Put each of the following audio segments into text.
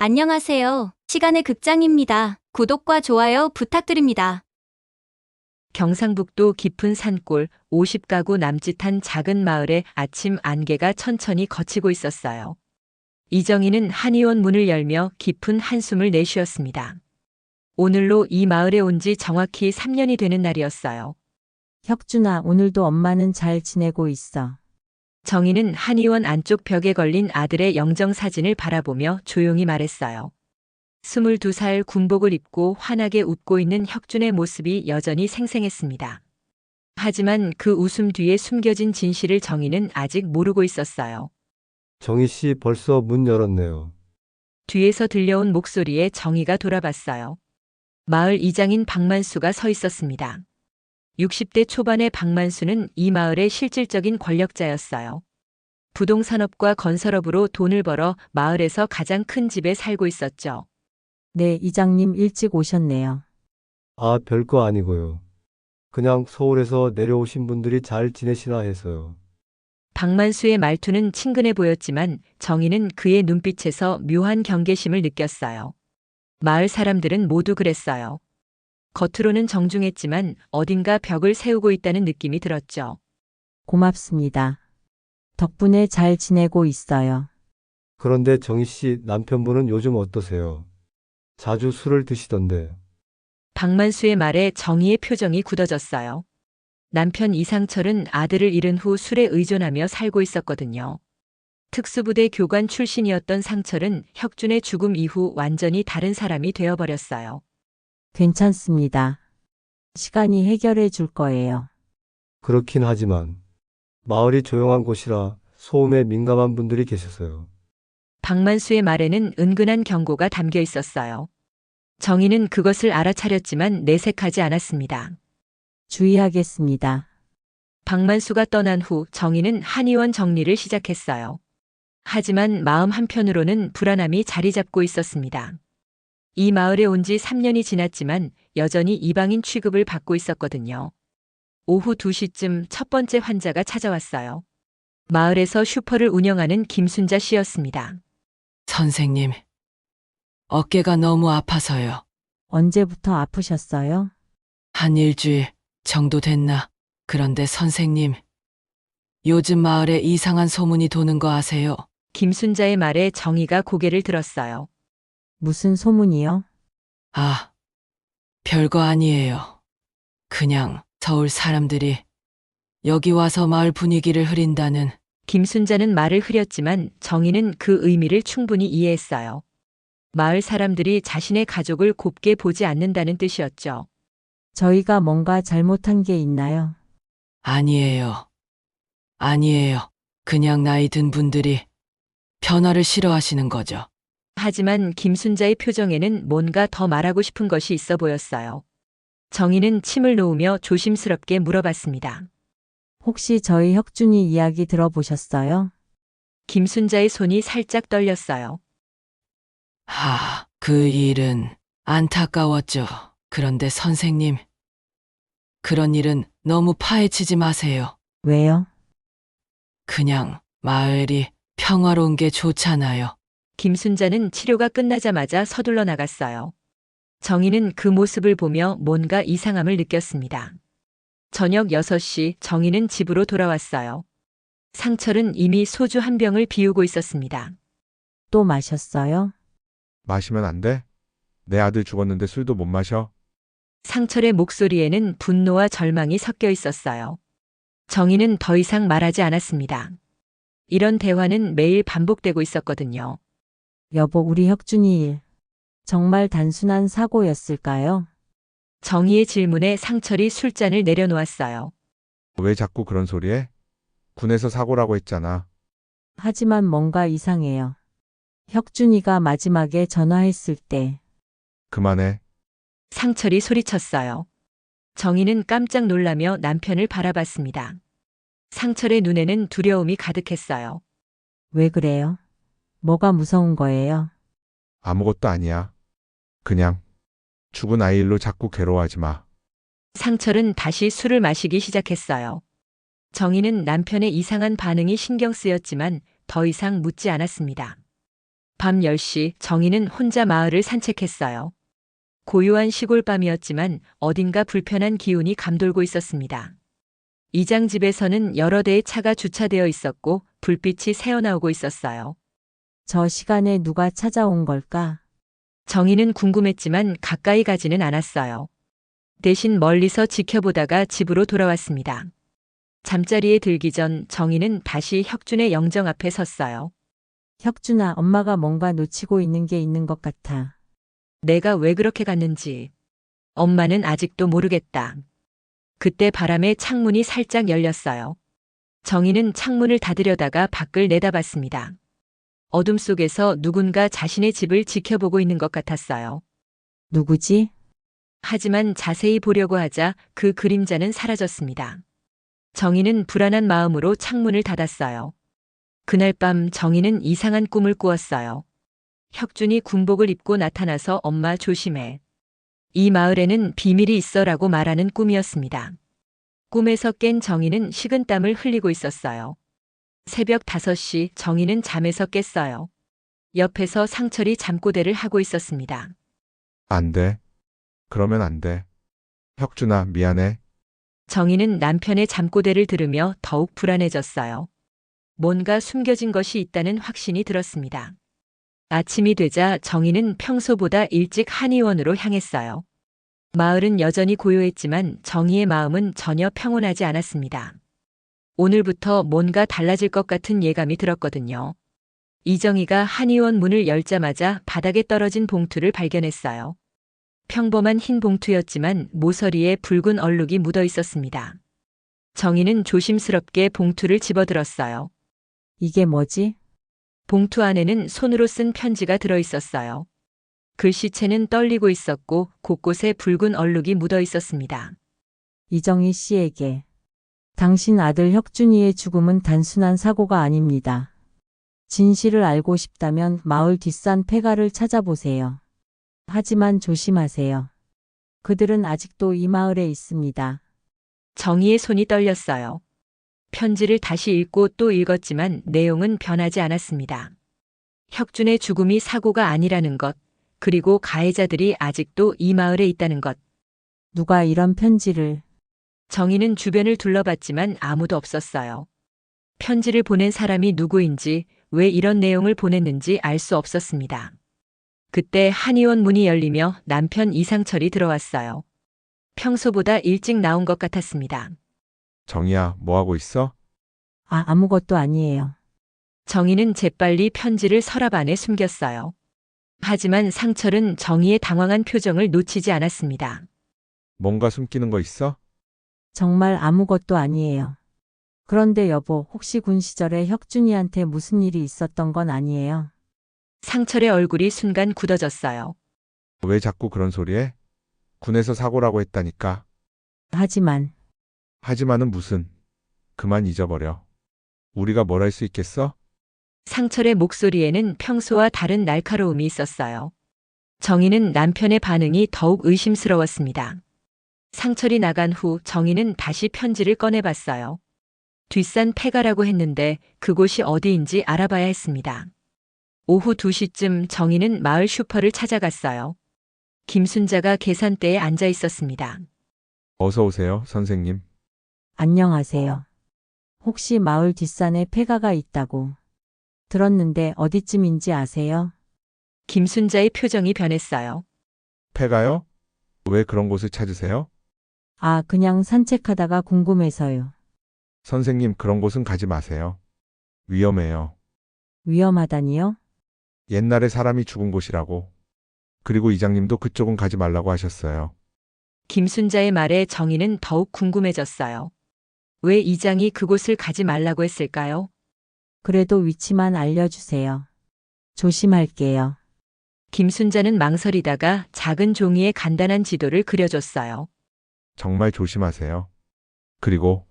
안녕하세요. 시간의 극장입니다. 구독과 좋아요 부탁드립니다. 경상북도 깊은 산골 50가구 남짓한 작은 마을에 아침 안개가 천천히 걷히고 있었어요. 이정희는 한의원 문을 열며 깊은 한숨을 내쉬었습니다. 오늘로 이 마을에 온 지 정확히 3년이 되는 날이었어요. 혁준아, 오늘도 엄마는 잘 지내고 있어. 정희는 한의원 안쪽 벽에 걸린 아들의 영정사진을 바라보며 조용히 말했어요. 22살 군복을 입고 환하게 웃고 있는 혁준의 모습이 여전히 생생했습니다. 하지만 그 웃음 뒤에 숨겨진 진실을 정희는 아직 모르고 있었어요. 정희 씨 벌써 문 열었네요. 뒤에서 들려온 목소리에 정희가 돌아봤어요. 마을 이장인 박만수가 서 있었습니다. 60대 초반의 박만수는 이 마을의 실질적인 권력자였어요. 부동산업과 건설업으로 돈을 벌어 마을에서 가장 큰 집에 살고 있었죠. 네, 이장님 일찍 오셨네요. 아, 별거 아니고요. 그냥 서울에서 내려오신 분들이 잘 지내시나 해서요. 박만수의 말투는 친근해 보였지만 정희는 그의 눈빛에서 묘한 경계심을 느꼈어요. 마을 사람들은 모두 그랬어요. 겉으로는 정중했지만 어딘가 벽을 세우고 있다는 느낌이 들었죠. 고맙습니다. 덕분에 잘 지내고 있어요. 그런데 정희 씨 남편분은 요즘 어떠세요? 자주 술을 드시던데. 박만수의 말에 정희의 표정이 굳어졌어요. 남편 이상철은 아들을 잃은 후 술에 의존하며 살고 있었거든요. 특수부대 교관 출신이었던 상철은 혁준의 죽음 이후 완전히 다른 사람이 되어버렸어요. 괜찮습니다. 시간이 해결해 줄 거예요. 그렇긴 하지만 마을이 조용한 곳이라 소음에 민감한 분들이 계셔서요. 박만수의 말에는 은근한 경고가 담겨 있었어요. 정희는 그것을 알아차렸지만 내색하지 않았습니다. 주의하겠습니다. 박만수가 떠난 후 정희는 한의원 정리를 시작했어요. 하지만 마음 한편으로는 불안함이 자리 잡고 있었습니다. 이 마을에 온 지 3년이 지났지만 여전히 이방인 취급을 받고 있었거든요. 오후 2시쯤 첫 번째 환자가 찾아왔어요. 마을에서 슈퍼를 운영하는 김순자 씨였습니다. 선생님, 어깨가 너무 아파서요. 언제부터 아프셨어요? 한 일주일 정도 됐나? 그런데 선생님, 요즘 마을에 이상한 소문이 도는 거 아세요? 김순자의 말에 정희가 고개를 들었어요. 무슨 소문이요? 아, 별거 아니에요. 그냥 서울 사람들이 여기 와서 마을 분위기를 흐린다는. 김순자는 말을 흐렸지만 정희는 그 의미를 충분히 이해했어요. 마을 사람들이 자신의 가족을 곱게 보지 않는다는 뜻이었죠. 저희가 뭔가 잘못한 게 있나요? 아니에요. 아니에요. 그냥 나이 든 분들이 변화를 싫어하시는 거죠. 하지만 김순자의 표정에는 뭔가 더 말하고 싶은 것이 있어 보였어요. 정희는 침을 놓으며 조심스럽게 물어봤습니다. 혹시 저희 혁준이 이야기 들어보셨어요? 김순자의 손이 살짝 떨렸어요. 그 일은 안타까웠죠. 그런데 선생님, 그런 일은 너무 파헤치지 마세요. 왜요? 그냥 마을이 평화로운 게 좋잖아요. 김순자는 치료가 끝나자마자 서둘러 나갔어요. 정희는 그 모습을 보며 뭔가 이상함을 느꼈습니다. 저녁 6시 정희는 집으로 돌아왔어요. 상철은 이미 소주 한 병을 비우고 있었습니다. 또 마셨어요? 마시면 안 돼? 내 아들 죽었는데 술도 못 마셔? 상철의 목소리에는 분노와 절망이 섞여 있었어요. 정희는 더 이상 말하지 않았습니다. 이런 대화는 매일 반복되고 있었거든요. 여보, 우리 혁준이 일. 정말 단순한 사고였을까요? 정희의 질문에 상철이 술잔을 내려놓았어요. 왜 자꾸 그런 소리 해? 군에서 사고라고 했잖아. 하지만 뭔가 이상해요. 혁준이가 마지막에 전화했을 때 그만해. 상철이 소리쳤어요. 정희는 깜짝 놀라며 남편을 바라봤습니다. 상철의 눈에는 두려움이 가득했어요. 왜 그래요? 뭐가 무서운 거예요? 아무것도 아니야. 그냥 죽은 아이 일로 자꾸 괴로워하지 마. 상철은 다시 술을 마시기 시작했어요. 정희는 남편의 이상한 반응이 신경 쓰였지만 더 이상 묻지 않았습니다. 밤 10시 정희는 혼자 마을을 산책했어요. 고요한 시골 밤이었지만 어딘가 불편한 기운이 감돌고 있었습니다. 이장 집에서는 여러 대의 차가 주차되어 있었고 불빛이 새어나오고 있었어요. 저 시간에 누가 찾아온 걸까? 정희는 궁금했지만 가까이 가지는 않았어요. 대신 멀리서 지켜보다가 집으로 돌아왔습니다. 잠자리에 들기 전 정희는 다시 혁준의 영정 앞에 섰어요. 혁준아, 엄마가 뭔가 놓치고 있는 게 있는 것 같아. 내가 왜 그렇게 갔는지. 엄마는 아직도 모르겠다. 그때 바람에 창문이 살짝 열렸어요. 정희는 창문을 닫으려다가 밖을 내다봤습니다. 어둠 속에서 누군가 자신의 집을 지켜보고 있는 것 같았어요. 누구지? 하지만 자세히 보려고 하자 그 그림자는 사라졌습니다. 정희는 불안한 마음으로 창문을 닫았어요. 그날 밤 정희는 이상한 꿈을 꾸었어요. 혁준이 군복을 입고 나타나서 엄마 조심해. 이 마을에는 비밀이 있어라고 말하는 꿈이었습니다. 꿈에서 깬 정희는 식은땀을 흘리고 있었어요. 새벽 5시 정희는 잠에서 깼어요. 옆에서 상철이 잠꼬대를 하고 있었습니다. 안 돼. 그러면 안 돼. 혁준아, 미안해. 정희는 남편의 잠꼬대를 들으며 더욱 불안해졌어요. 뭔가 숨겨진 것이 있다는 확신이 들었습니다. 아침이 되자 정희는 평소보다 일찍 한의원으로 향했어요. 마을은 여전히 고요했지만 정희의 마음은 전혀 평온하지 않았습니다. 오늘부터 뭔가 달라질 것 같은 예감이 들었거든요. 이정희가 한의원 문을 열자마자 바닥에 떨어진 봉투를 발견했어요. 평범한 흰 봉투였지만 모서리에 붉은 얼룩이 묻어 있었습니다. 정희는 조심스럽게 봉투를 집어들었어요. 이게 뭐지? 봉투 안에는 손으로 쓴 편지가 들어 있었어요. 글씨체는 떨리고 있었고 곳곳에 붉은 얼룩이 묻어 있었습니다. 이정희 씨에게. 당신 아들 혁준이의 죽음은 단순한 사고가 아닙니다. 진실을 알고 싶다면 마을 뒷산 폐가를 찾아보세요. 하지만 조심하세요. 그들은 아직도 이 마을에 있습니다. 정희의 손이 떨렸어요. 편지를 다시 읽고 또 읽었지만 내용은 변하지 않았습니다. 혁준의 죽음이 사고가 아니라는 것, 그리고 가해자들이 아직도 이 마을에 있다는 것. 누가 이런 편지를. 정희는 주변을 둘러봤지만 아무도 없었어요. 편지를 보낸 사람이 누구인지, 왜 이런 내용을 보냈는지 알 수 없었습니다. 그때 한의원 문이 열리며 남편 이상철이 들어왔어요. 평소보다 일찍 나온 것 같았습니다. 정희야, 뭐 하고 있어? 아무것도 아니에요. 정희는 재빨리 편지를 서랍 안에 숨겼어요. 하지만 상철은 정희의 당황한 표정을 놓치지 않았습니다. 뭔가 숨기는 거 있어? 정말 아무것도 아니에요. 그런데 여보, 혹시 군 시절에 혁준이한테 무슨 일이 있었던 건 아니에요? 상철의 얼굴이 순간 굳어졌어요. 왜 자꾸 그런 소리 해? 군에서 사고라고 했다니까. 하지만은 무슨. 그만 잊어버려. 우리가 뭘 할 수 있겠어? 상철의 목소리에는 평소와 다른 날카로움이 있었어요. 정희는 남편의 반응이 더욱 의심스러웠습니다. 상철이 나간 후 정희는 다시 편지를 꺼내봤어요. 뒷산 폐가라고 했는데 그곳이 어디인지 알아봐야 했습니다. 오후 2시쯤 정희는 마을 슈퍼를 찾아갔어요. 김순자가 계산대에 앉아 있었습니다. 어서 오세요, 선생님. 안녕하세요. 혹시 마을 뒷산에 폐가가 있다고 들었는데 어디쯤인지 아세요? 김순자의 표정이 변했어요. 폐가요? 왜 그런 곳을 찾으세요? 그냥 산책하다가 궁금해서요. 선생님, 그런 곳은 가지 마세요. 위험해요. 위험하다니요? 옛날에 사람이 죽은 곳이라고. 그리고 이장님도 그쪽은 가지 말라고 하셨어요. 김순자의 말에 정희는 더욱 궁금해졌어요. 왜 이장이 그곳을 가지 말라고 했을까요? 그래도 위치만 알려주세요. 조심할게요. 김순자는 망설이다가 작은 종이에 간단한 지도를 그려줬어요. 정말 조심하세요. 그리고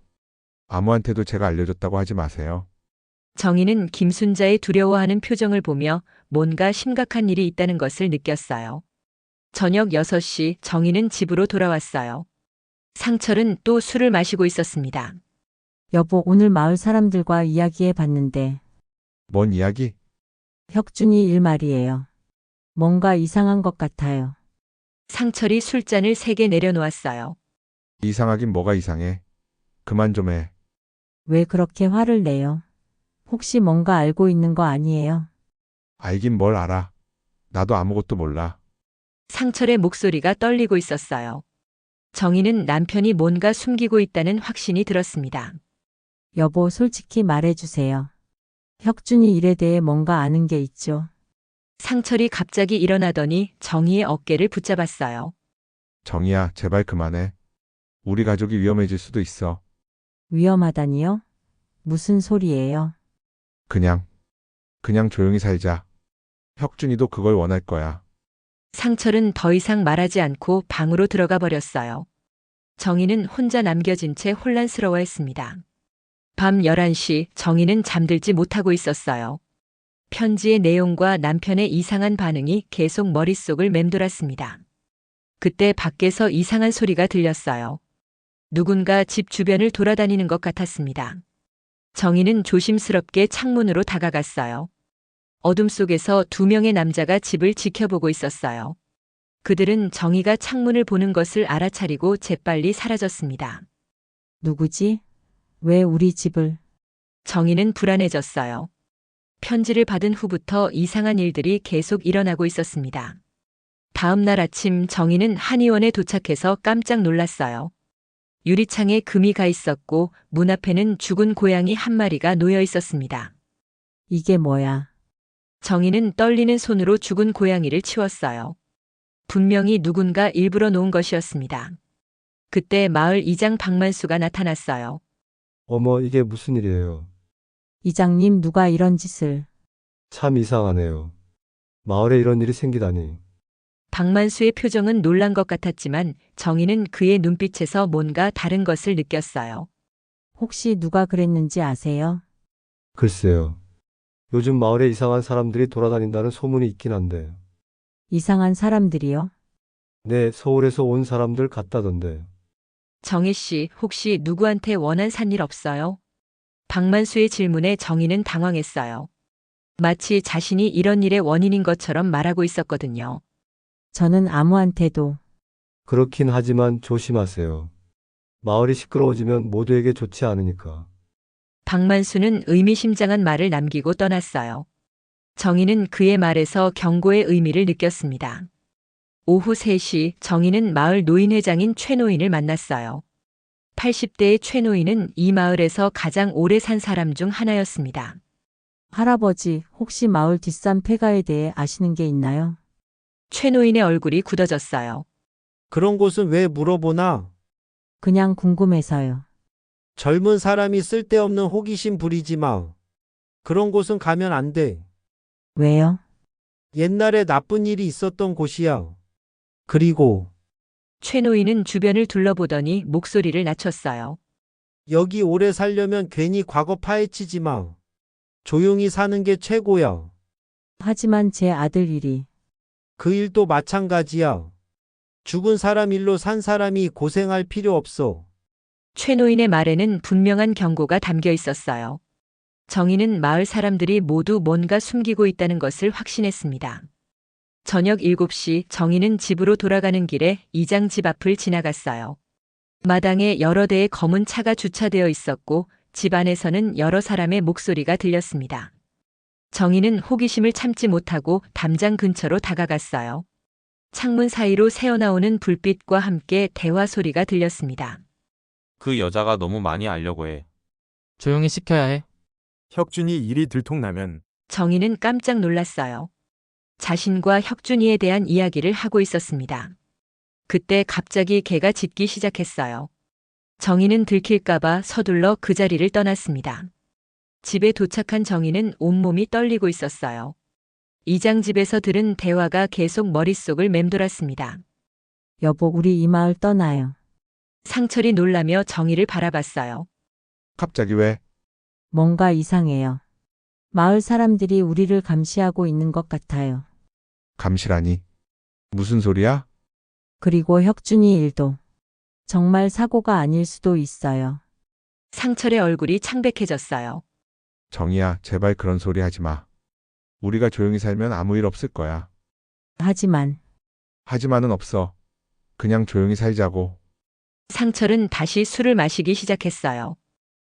아무한테도 제가 알려줬다고 하지 마세요. 정희는 김순자의 두려워하는 표정을 보며 뭔가 심각한 일이 있다는 것을 느꼈어요. 저녁 6시 정희는 집으로 돌아왔어요. 상철은 또 술을 마시고 있었습니다. 여보, 오늘 마을 사람들과 이야기해 봤는데 뭔 이야기? 혁준이 일 말이에요. 뭔가 이상한 것 같아요. 상철이 술잔을 3개 내려놓았어요. 이상하긴 뭐가 이상해. 그만 좀 해. 왜 그렇게 화를 내요? 혹시 뭔가 알고 있는 거 아니에요? 알긴 뭘 알아. 나도 아무것도 몰라. 상철의 목소리가 떨리고 있었어요. 정희는 남편이 뭔가 숨기고 있다는 확신이 들었습니다. 여보, 솔직히 말해주세요. 혁준이 일에 대해 뭔가 아는 게 있죠? 상철이 갑자기 일어나더니 정희의 어깨를 붙잡았어요. 정희야, 제발 그만해. 우리 가족이 위험해질 수도 있어. 위험하다니요? 무슨 소리예요? 그냥 조용히 살자. 혁준이도 그걸 원할 거야. 상철은 더 이상 말하지 않고 방으로 들어가 버렸어요. 정희는 혼자 남겨진 채 혼란스러워했습니다. 밤 11시 정희는 잠들지 못하고 있었어요. 편지의 내용과 남편의 이상한 반응이 계속 머릿속을 맴돌았습니다. 그때 밖에서 이상한 소리가 들렸어요. 누군가 집 주변을 돌아다니는 것 같았습니다. 정희는 조심스럽게 창문으로 다가갔어요. 어둠 속에서 2명의 남자가 집을 지켜보고 있었어요. 그들은 정희가 창문을 보는 것을 알아차리고 재빨리 사라졌습니다. 누구지? 왜 우리 집을? 정희는 불안해졌어요. 편지를 받은 후부터 이상한 일들이 계속 일어나고 있었습니다. 다음 날 아침 정희는 한의원에 도착해서 깜짝 놀랐어요. 유리창에 금이 가 있었고 문 앞에는 죽은 고양이 한 마리가 놓여 있었습니다. 이게 뭐야? 정희는 떨리는 손으로 죽은 고양이를 치웠어요. 분명히 누군가 일부러 놓은 것이었습니다. 그때 마을 이장 박만수가 나타났어요. 어머, 이게 무슨 일이에요? 이장님, 누가 이런 짓을? 참 이상하네요. 마을에 이런 일이 생기다니. 박만수의 표정은 놀란 것 같았지만 정희는 그의 눈빛에서 뭔가 다른 것을 느꼈어요. 혹시 누가 그랬는지 아세요? 글쎄요. 요즘 마을에 이상한 사람들이 돌아다닌다는 소문이 있긴 한데. 이상한 사람들이요? 네, 서울에서 온 사람들 같다던데. 정희 씨, 혹시 누구한테 원한 산 일 없어요? 박만수의 질문에 정희는 당황했어요. 마치 자신이 이런 일의 원인인 것처럼 말하고 있었거든요. 저는 아무한테도. 그렇긴 하지만 조심하세요. 마을이 시끄러워지면 모두에게 좋지 않으니까. 박만수는 의미심장한 말을 남기고 떠났어요. 정희는 그의 말에서 경고의 의미를 느꼈습니다. 오후 3시 정희는 마을 노인회장인 최 노인을 만났어요. 80대의 최 노인은 이 마을에서 가장 오래 산 사람 중 하나였습니다. 할아버지, 혹시 마을 뒷산 폐가에 대해 아시는 게 있나요? 최 노인의 얼굴이 굳어졌어요. 그런 곳은 왜 물어보나? 그냥 궁금해서요. 젊은 사람이 쓸데없는 호기심 부리지 마. 그런 곳은 가면 안 돼. 왜요? 옛날에 나쁜 일이 있었던 곳이야. 그리고 최 노인은 주변을 둘러보더니 목소리를 낮췄어요. 여기 오래 살려면 괜히 과거 파헤치지 마. 조용히 사는 게 최고야. 하지만 제 아들 일이. 그 일도 마찬가지야. 죽은 사람 일로 산 사람이 고생할 필요 없어. 최 노인의 말에는 분명한 경고가 담겨 있었어요. 정희는 마을 사람들이 모두 뭔가 숨기고 있다는 것을 확신했습니다. 저녁 7시 정희는 집으로 돌아가는 길에 이장 집 앞을 지나갔어요. 마당에 여러 대의 검은 차가 주차되어 있었고 집 안에서는 여러 사람의 목소리가 들렸습니다. 정희는 호기심을 참지 못하고 담장 근처로 다가갔어요. 창문 사이로 새어나오는 불빛과 함께 대화 소리가 들렸습니다. 그 여자가 너무 많이 알려고 해. 조용히 시켜야 해. 혁준이 일이 들통나면 정희는 깜짝 놀랐어요. 자신과 혁준이에 대한 이야기를 하고 있었습니다. 그때 갑자기 개가 짖기 시작했어요. 정희는 들킬까봐 서둘러 그 자리를 떠났습니다. 집에 도착한 정희는 온몸이 떨리고 있었어요. 이장 집에서 들은 대화가 계속 머릿속을 맴돌았습니다. 여보, 우리 이 마을 떠나요. 상철이 놀라며 정희를 바라봤어요. 갑자기 왜? 뭔가 이상해요. 마을 사람들이 우리를 감시하고 있는 것 같아요. 감시라니. 무슨 소리야? 그리고 혁준이 일도. 정말 사고가 아닐 수도 있어요. 상철의 얼굴이 창백해졌어요. 정희야, 제발 그런 소리 하지 마. 우리가 조용히 살면 아무 일 없을 거야. 하지만은 없어. 그냥 조용히 살자고. 상철은 다시 술을 마시기 시작했어요.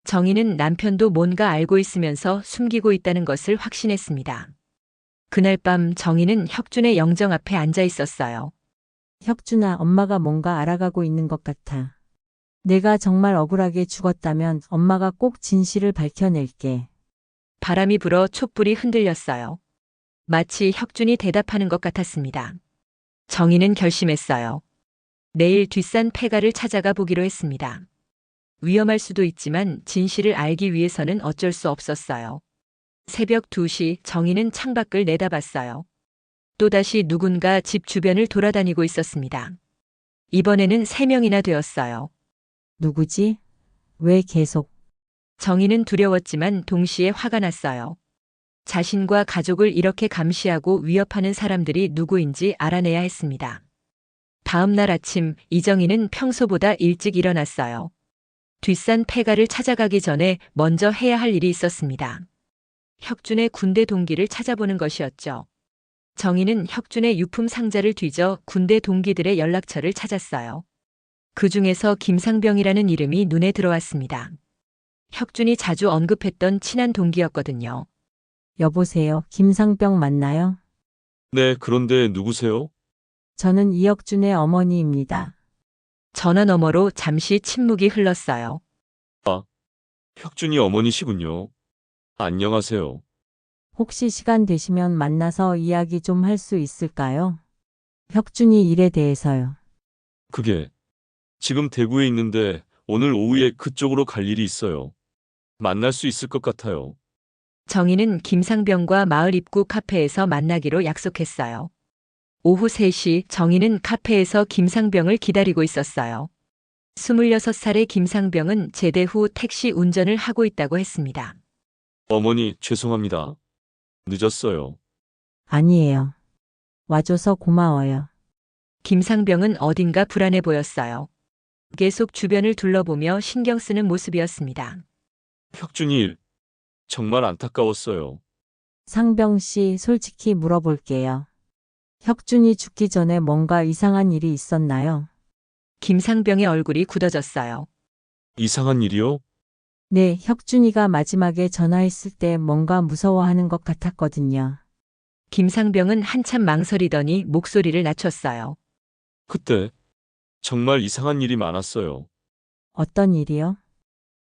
정희는 남편도 뭔가 알고 있으면서 숨기고 있다는 것을 확신했습니다. 그날 밤 정희는 혁준의 영정 앞에 앉아 있었어요. 혁준아, 엄마가 뭔가 알아가고 있는 것 같아. 내가 정말 억울하게 죽었다면 엄마가 꼭 진실을 밝혀낼게. 바람이 불어 촛불이 흔들렸어요. 마치 혁준이 대답하는 것 같았습니다. 정희는 결심했어요. 내일 뒷산 폐가를 찾아가 보기로 했습니다. 위험할 수도 있지만 진실을 알기 위해서는 어쩔 수 없었어요. 새벽 2시 정희는 창밖을 내다봤어요. 또다시 누군가 집 주변을 돌아다니고 있었습니다. 이번에는 3명이나 되었어요. 누구지? 왜 계속? 정희는 두려웠지만 동시에 화가 났어요. 자신과 가족을 이렇게 감시하고 위협하는 사람들이 누구인지 알아내야 했습니다. 다음 날 아침 이정희는 평소보다 일찍 일어났어요. 뒷산 폐가를 찾아가기 전에 먼저 해야 할 일이 있었습니다. 혁준의 군대 동기를 찾아보는 것이었죠. 정희는 혁준의 유품 상자를 뒤져 군대 동기들의 연락처를 찾았어요. 그 중에서 김상병이라는 이름이 눈에 들어왔습니다. 혁준이 자주 언급했던 친한 동기였거든요. 여보세요, 김상병 맞나요? 네, 그런데 누구세요? 저는 이혁준의 어머니입니다. 전화 너머로 잠시 침묵이 흘렀어요. 혁준이 어머니시군요. 안녕하세요. 혹시 시간 되시면 만나서 이야기 좀 할 수 있을까요? 혁준이 일에 대해서요. 그게 지금 대구에 있는데 오늘 오후에 그쪽으로 갈 일이 있어요. 만날 수 있을 것 같아요. 정희는 김상병과 마을 입구 카페에서 만나기로 약속했어요. 오후 3시 정희는 카페에서 김상병을 기다리고 있었어요. 26살의 김상병은 제대 후 택시 운전을 하고 있다고 했습니다. 어머니, 죄송합니다. 늦었어요. 아니에요. 와줘서 고마워요. 김상병은 어딘가 불안해 보였어요. 계속 주변을 둘러보며 신경 쓰는 모습이었습니다. 혁준이 일, 정말 안타까웠어요. 상병 씨, 솔직히 물어볼게요. 혁준이 죽기 전에 뭔가 이상한 일이 있었나요? 김상병의 얼굴이 굳어졌어요. 이상한 일이요? 네, 혁준이가 마지막에 전화했을 때 뭔가 무서워하는 것 같았거든요. 김상병은 한참 망설이더니 목소리를 낮췄어요. 그때 정말 이상한 일이 많았어요. 어떤 일이요?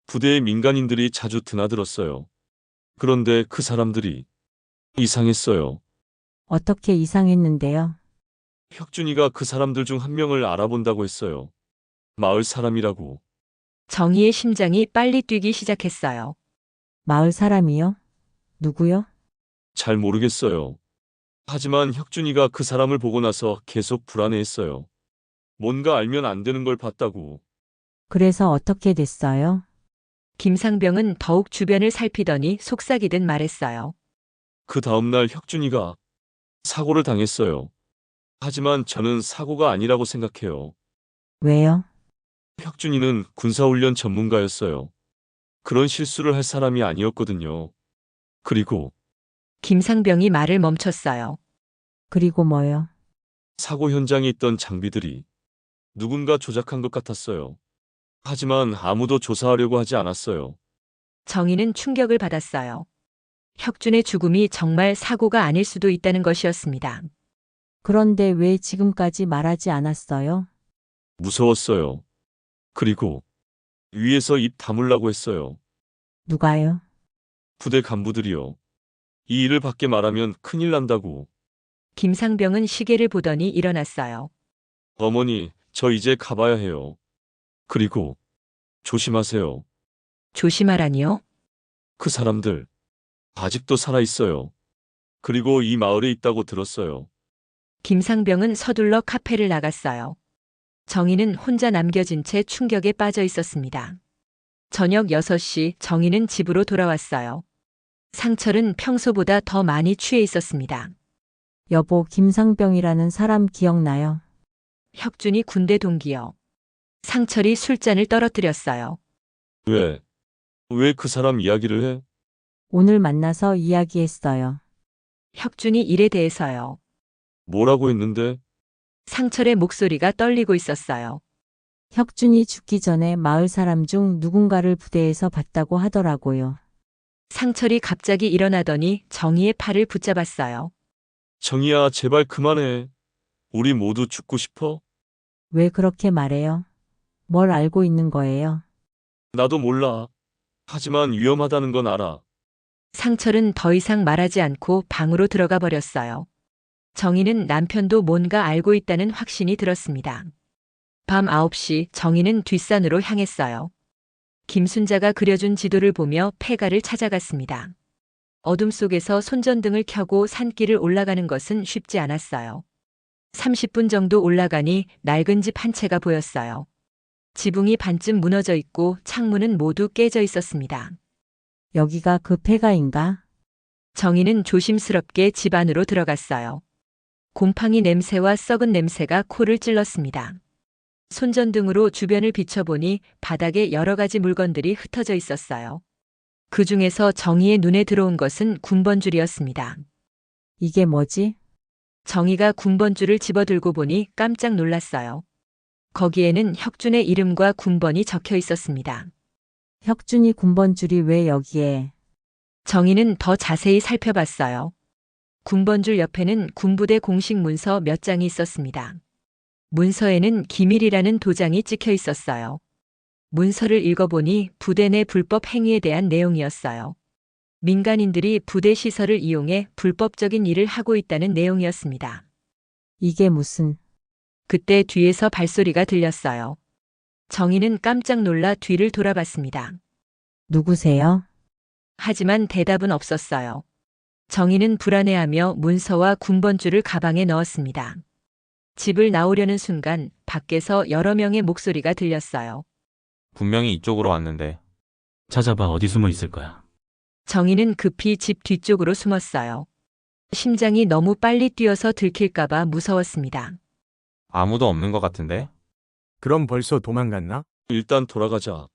부대에 민간인들이 자주 드나들었어요. 그런데 그 사람들이 이상했어요. 어떻게 이상했는데요? 혁준이가 그 사람들 중 한 명을 알아본다고 했어요. 마을 사람이라고. 정희의 심장이 빨리 뛰기 시작했어요. 마을 사람이요? 누구요? 잘 모르겠어요. 하지만 혁준이가 그 사람을 보고 나서 계속 불안해했어요. 뭔가 알면 안 되는 걸 봤다고. 그래서 어떻게 됐어요? 김상병은 더욱 주변을 살피더니 속삭이듯 말했어요. 그 다음날 혁준이가 사고를 당했어요. 하지만 저는 사고가 아니라고 생각해요. 왜요? 혁준이는 군사훈련 전문가였어요. 그런 실수를 할 사람이 아니었거든요. 그리고 김상병이 말을 멈췄어요. 그리고 뭐요? 사고 현장에 있던 장비들이 누군가 조작한 것 같았어요. 하지만 아무도 조사하려고 하지 않았어요. 정희는 충격을 받았어요. 혁준의 죽음이 정말 사고가 아닐 수도 있다는 것이었습니다. 그런데 왜 지금까지 말하지 않았어요? 무서웠어요. 그리고 위에서 입 다물라고 했어요. 누가요? 부대 간부들이요. 이 일을 밖에 말하면 큰일 난다고. 김상병은 시계를 보더니 일어났어요. 어머니, 저 이제 가봐야 해요. 그리고 조심하세요. 조심하라니요? 그 사람들 아직도 살아 있어요. 그리고 이 마을에 있다고 들었어요. 김상병은 서둘러 카페를 나갔어요. 정희는 혼자 남겨진 채 충격에 빠져 있었습니다. 저녁 6시 정희는 집으로 돌아왔어요. 상철은 평소보다 더 많이 취해 있었습니다. 여보, 김상병이라는 사람 기억나요? 혁준이 군대 동기요. 상철이 술잔을 떨어뜨렸어요. 왜 그 사람 이야기를 해? 오늘 만나서 이야기했어요. 혁준이 일에 대해서요. 뭐라고 했는데? 상철의 목소리가 떨리고 있었어요. 혁준이 죽기 전에 마을 사람 중 누군가를 부대에서 봤다고 하더라고요. 상철이 갑자기 일어나더니 정희의 팔을 붙잡았어요. 정희야, 제발 그만해. 우리 모두 죽고 싶어? 왜 그렇게 말해요? 뭘 알고 있는 거예요? 나도 몰라. 하지만 위험하다는 건 알아. 상철은 더 이상 말하지 않고 방으로 들어가 버렸어요. 정희는 남편도 뭔가 알고 있다는 확신이 들었습니다. 밤 9시 정희는 뒷산으로 향했어요. 김순자가 그려준 지도를 보며 폐가를 찾아갔습니다. 어둠 속에서 손전등을 켜고 산길을 올라가는 것은 쉽지 않았어요. 30분 정도 올라가니 낡은 집 한 채가 보였어요. 지붕이 반쯤 무너져 있고 창문은 모두 깨져 있었습니다. 여기가 그 폐가인가? 정희는 조심스럽게 집 안으로 들어갔어요. 곰팡이 냄새와 썩은 냄새가 코를 찔렀습니다. 손전등으로 주변을 비춰보니 바닥에 여러 가지 물건들이 흩어져 있었어요. 그 중에서 정희의 눈에 들어온 것은 군번줄이었습니다. 이게 뭐지? 정희가 군번줄을 집어들고 보니 깜짝 놀랐어요. 거기에는 혁준의 이름과 군번이 적혀 있었습니다. 혁준이 군번줄이 왜 여기에? 정희는 더 자세히 살펴봤어요. 군번줄 옆에는 군부대 공식 문서 몇 장이 있었습니다. 문서에는 기밀이라는 도장이 찍혀 있었어요. 문서를 읽어보니 부대 내 불법 행위에 대한 내용이었어요. 민간인들이 부대 시설을 이용해 불법적인 일을 하고 있다는 내용이었습니다. 이게 무슨? 그때 뒤에서 발소리가 들렸어요. 정희는 깜짝 놀라 뒤를 돌아봤습니다. 누구세요? 하지만 대답은 없었어요. 정희는 불안해하며 문서와 군번줄을 가방에 넣었습니다. 집을 나오려는 순간 밖에서 여러 명의 목소리가 들렸어요. 분명히 이쪽으로 왔는데. 찾아봐, 어디 숨어 있을 거야. 정희는 급히 집 뒤쪽으로 숨었어요. 심장이 너무 빨리 뛰어서 들킬까봐 무서웠습니다. 아무도 없는 것 같은데? 그럼 벌써 도망갔나? 일단 돌아가자.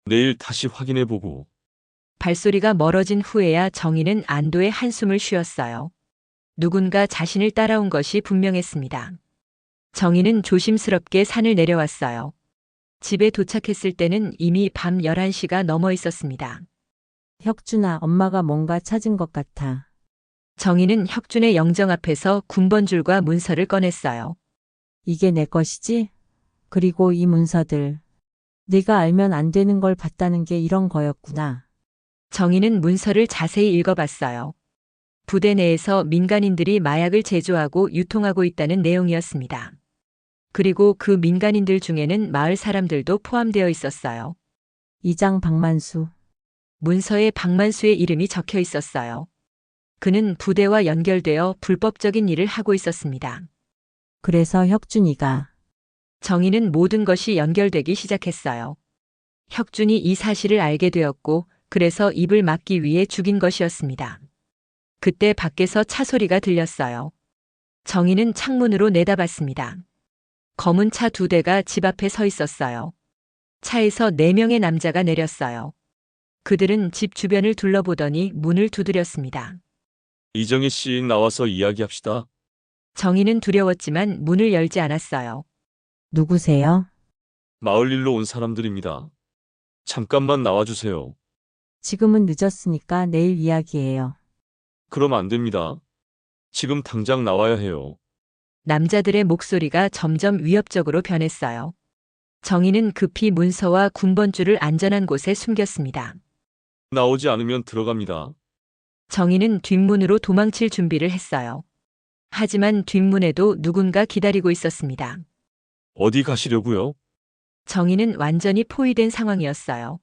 내일 다시 확인해보고. 발소리가 멀어진 후에야 정희는 안도의 한숨을 쉬었어요. 누군가 자신을 따라온 것이 분명했습니다. 정희는 조심스럽게 산을 내려왔어요. 집에 도착했을 때는 이미 밤 11시가 넘어 있었습니다. 혁준아, 엄마가 뭔가 찾은 것 같아. 정희는 혁준의 영정 앞에서 군번줄과 문서를 꺼냈어요. 이게 내 것이지? 그리고 이 문서들. 네가 알면 안 되는 걸 봤다는 게 이런 거였구나. 정희는 문서를 자세히 읽어봤어요. 부대 내에서 민간인들이 마약을 제조하고 유통하고 있다는 내용이었습니다. 그리고 그 민간인들 중에는 마을 사람들도 포함되어 있었어요. 이장 박만수. 문서에 박만수의 이름이 적혀 있었어요. 그는 부대와 연결되어 불법적인 일을 하고 있었습니다. 그래서 혁준이가. 정희는 모든 것이 연결되기 시작했어요. 혁준이 이 사실을 알게 되었고 그래서 입을 막기 위해 죽인 것이었습니다. 그때 밖에서 차 소리가 들렸어요. 정희는 창문으로 내다봤습니다. 검은 차 2대가 집 앞에 서 있었어요. 차에서 4명의 남자가 내렸어요. 그들은 집 주변을 둘러보더니 문을 두드렸습니다. 이정희 씨, 나와서 이야기합시다. 정희는 두려웠지만 문을 열지 않았어요. 누구세요? 마을 일로 온 사람들입니다. 잠깐만 나와주세요. 지금은 늦었으니까 내일 이야기해요. 그럼 안 됩니다. 지금 당장 나와야 해요. 남자들의 목소리가 점점 위협적으로 변했어요. 정희는 급히 문서와 군번줄을 안전한 곳에 숨겼습니다. 나오지 않으면 들어갑니다. 정희는 뒷문으로 도망칠 준비를 했어요. 하지만 뒷문에도 누군가 기다리고 있었습니다. 어디 가시려고요? 정희는 완전히 포위된 상황이었어요.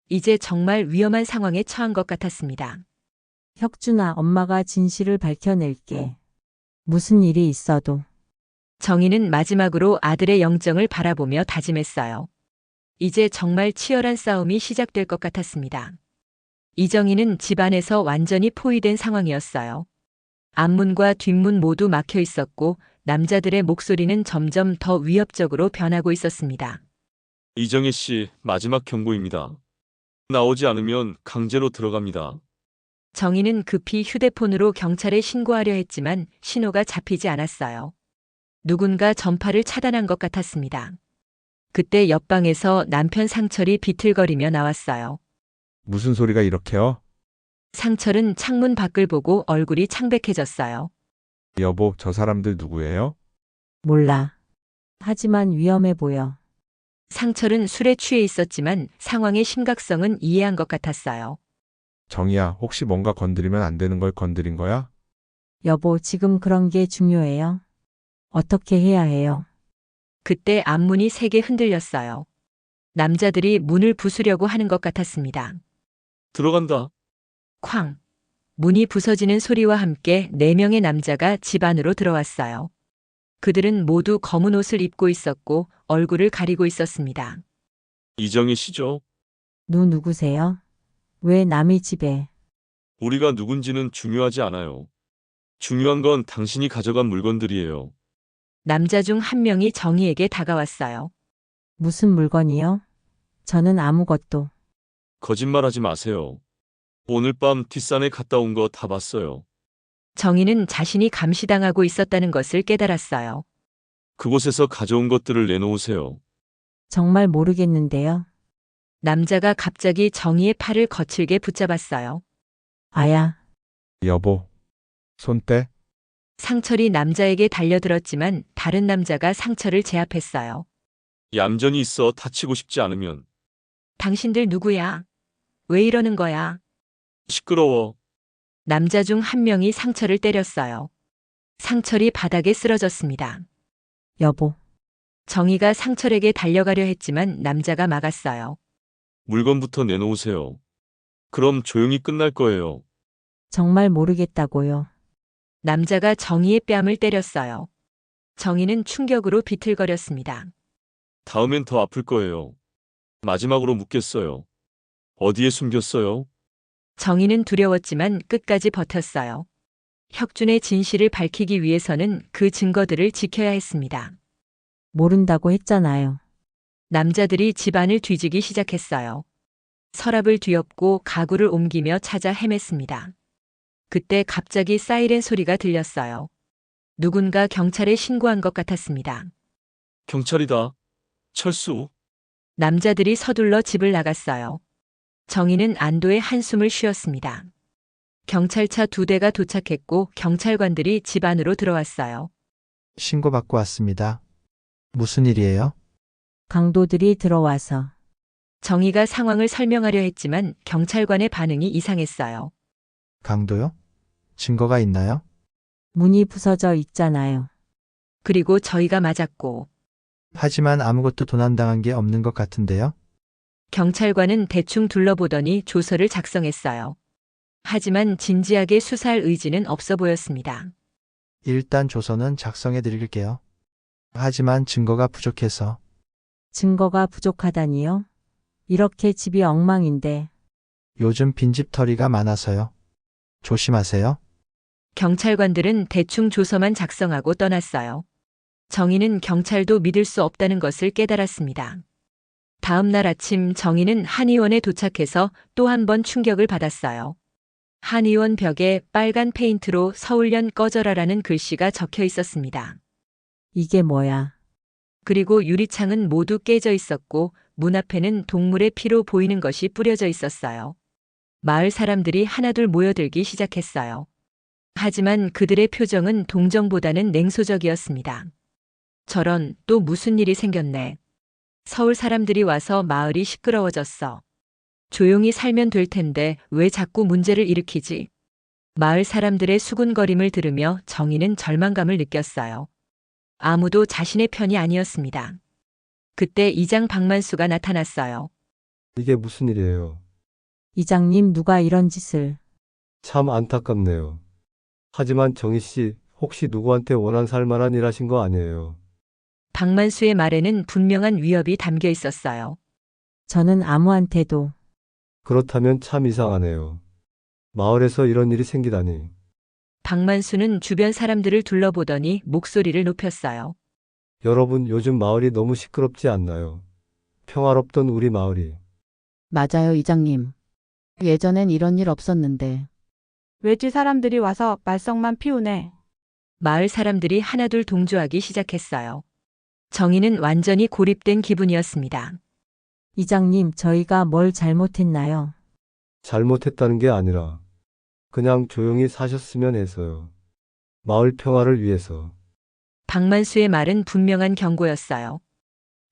이제 정말 위험한 상황에 처한 것 같았습니다. 혁준아, 엄마가 진실을 밝혀낼게. 무슨 일이 있어도. 정희는 마지막으로 아들의 영정을 바라보며 다짐했어요. 이제 정말 치열한 싸움이 시작될 것 같았습니다. 이정희는 집안에서 완전히 포위된 상황이었어요. 앞문과 뒷문 모두 막혀 있었고 남자들의 목소리는 점점 더 위협적으로 변하고 있었습니다. 이정희 씨, 마지막 경고입니다. 나오지 않으면 강제로 들어갑니다. 정희는 급히 휴대폰으로 경찰에 신고하려 했지만 신호가 잡히지 않았어요. 누군가 전파를 차단한 것 같았습니다. 그때 옆방에서 남편 상철이 비틀거리며 나왔어요. 무슨 소리가 이렇게요? 상철은 창문 밖을 보고 얼굴이 창백해졌어요. 여보, 저 사람들 누구예요? 몰라. 하지만 위험해 보여. 상철은 술에 취해 있었지만 상황의 심각성은 이해한 것 같았어요. 정희야, 혹시 뭔가 건드리면 안 되는 걸 건드린 거야? 여보, 지금 그런 게 중요해요? 어떻게 해야 해요? 그때 앞문이 세게 흔들렸어요. 남자들이 문을 부수려고 하는 것 같았습니다. 들어간다. 쾅! 문이 부서지는 소리와 함께 4명의 남자가 집 안으로 들어왔어요. 그들은 모두 검은 옷을 입고 있었고 얼굴을 가리고 있었습니다. 이정희 씨죠? 누구세요? 왜 남의 집에? 우리가 누군지는 중요하지 않아요. 중요한 건 당신이 가져간 물건들이에요. 남자 중 한 명이 정희에게 다가왔어요. 무슨 물건이요? 저는 아무것도. 거짓말하지 마세요. 오늘 밤 뒷산에 갔다 온 거 다 봤어요. 정희는 자신이 감시당하고 있었다는 것을 깨달았어요. 그곳에서 가져온 것들을 내놓으세요. 정말 모르겠는데요. 남자가 갑자기 정희의 팔을 거칠게 붙잡았어요. 아야, 여보, 손 떼? 상철이 남자에게 달려들었지만 다른 남자가 상철을 제압했어요. 얌전히 있어. 다치고 싶지 않으면. 당신들 누구야? 왜 이러는 거야? 시끄러워. 남자 중 한 명이 상철을 때렸어요. 상철이 바닥에 쓰러졌습니다. 여보. 정희가 상철에게 달려가려 했지만 남자가 막았어요. 물건부터 내놓으세요. 그럼 조용히 끝날 거예요. 정말 모르겠다고요. 남자가 정희의 뺨을 때렸어요. 정희는 충격으로 비틀거렸습니다. 다음엔 더 아플 거예요. 마지막으로 묻겠어요. 어디에 숨겼어요? 정희는 두려웠지만 끝까지 버텼어요. 혁준의 진실을 밝히기 위해서는 그 증거들을 지켜야 했습니다. 모른다고 했잖아요. 남자들이 집안을 뒤지기 시작했어요. 서랍을 뒤엎고 가구를 옮기며 찾아 헤맸습니다. 그때 갑자기 사이렌 소리가 들렸어요. 누군가 경찰에 신고한 것 같았습니다. 경찰이다. 철수. 남자들이 서둘러 집을 나갔어요. 정희는 안도의 한숨을 쉬었습니다. 경찰차 2대가 도착했고 경찰관들이 집 안으로 들어왔어요. 신고받고 왔습니다. 무슨 일이에요? 강도들이 들어와서. 정희가 상황을 설명하려 했지만 경찰관의 반응이 이상했어요. 강도요? 증거가 있나요? 문이 부서져 있잖아요. 그리고 저희가 맞았고. 하지만 아무것도 도난당한 게 없는 것 같은데요? 경찰관은 대충 둘러보더니 조서를 작성했어요. 하지만 진지하게 수사할 의지는 없어 보였습니다. 일단 조서는 작성해 드릴게요. 하지만 증거가 부족해서. 증거가 부족하다니요? 이렇게 집이 엉망인데. 요즘 빈집털이가 많아서요. 조심하세요. 경찰관들은 대충 조서만 작성하고 떠났어요. 정희는 경찰도 믿을 수 없다는 것을 깨달았습니다. 다음 날 아침 정희는 한의원에 도착해서 또 한 번 충격을 받았어요. 한의원 벽에 빨간 페인트로 서울연 꺼져라라는 글씨가 적혀 있었습니다. 이게 뭐야? 그리고 유리창은 모두 깨져 있었고 문 앞에는 동물의 피로 보이는 것이 뿌려져 있었어요. 마을 사람들이 하나둘 모여들기 시작했어요. 하지만 그들의 표정은 동정보다는 냉소적이었습니다. 저런, 또 무슨 일이 생겼네. 서울 사람들이 와서 마을이 시끄러워졌어. 조용히 살면 될 텐데 왜 자꾸 문제를 일으키지? 마을 사람들의 수군거림을 들으며 정희는 절망감을 느꼈어요. 아무도 자신의 편이 아니었습니다. 그때 이장 박만수가 나타났어요. 이게 무슨 일이에요? 이장님, 누가 이런 짓을. 참 안타깝네요. 하지만 정희 씨, 혹시 누구한테 원한 살 만한 일 하신 거 아니에요? 박만수의 말에는 분명한 위협이 담겨 있었어요. 저는 아무한테도. 그렇다면 참 이상하네요. 마을에서 이런 일이 생기다니. 박만수는 주변 사람들을 둘러보더니 목소리를 높였어요. 여러분, 요즘 마을이 너무 시끄럽지 않나요? 평화롭던 우리 마을이. 맞아요, 이장님. 예전엔 이런 일 없었는데. 외지 사람들이 와서 말썽만 피우네. 마을 사람들이 하나둘 동조하기 시작했어요. 정희는 완전히 고립된 기분이었습니다. 이장님, 저희가 뭘 잘못했나요? 잘못했다는 게 아니라 그냥 조용히 사셨으면 해서요. 마을 평화를 위해서. 박만수의 말은 분명한 경고였어요.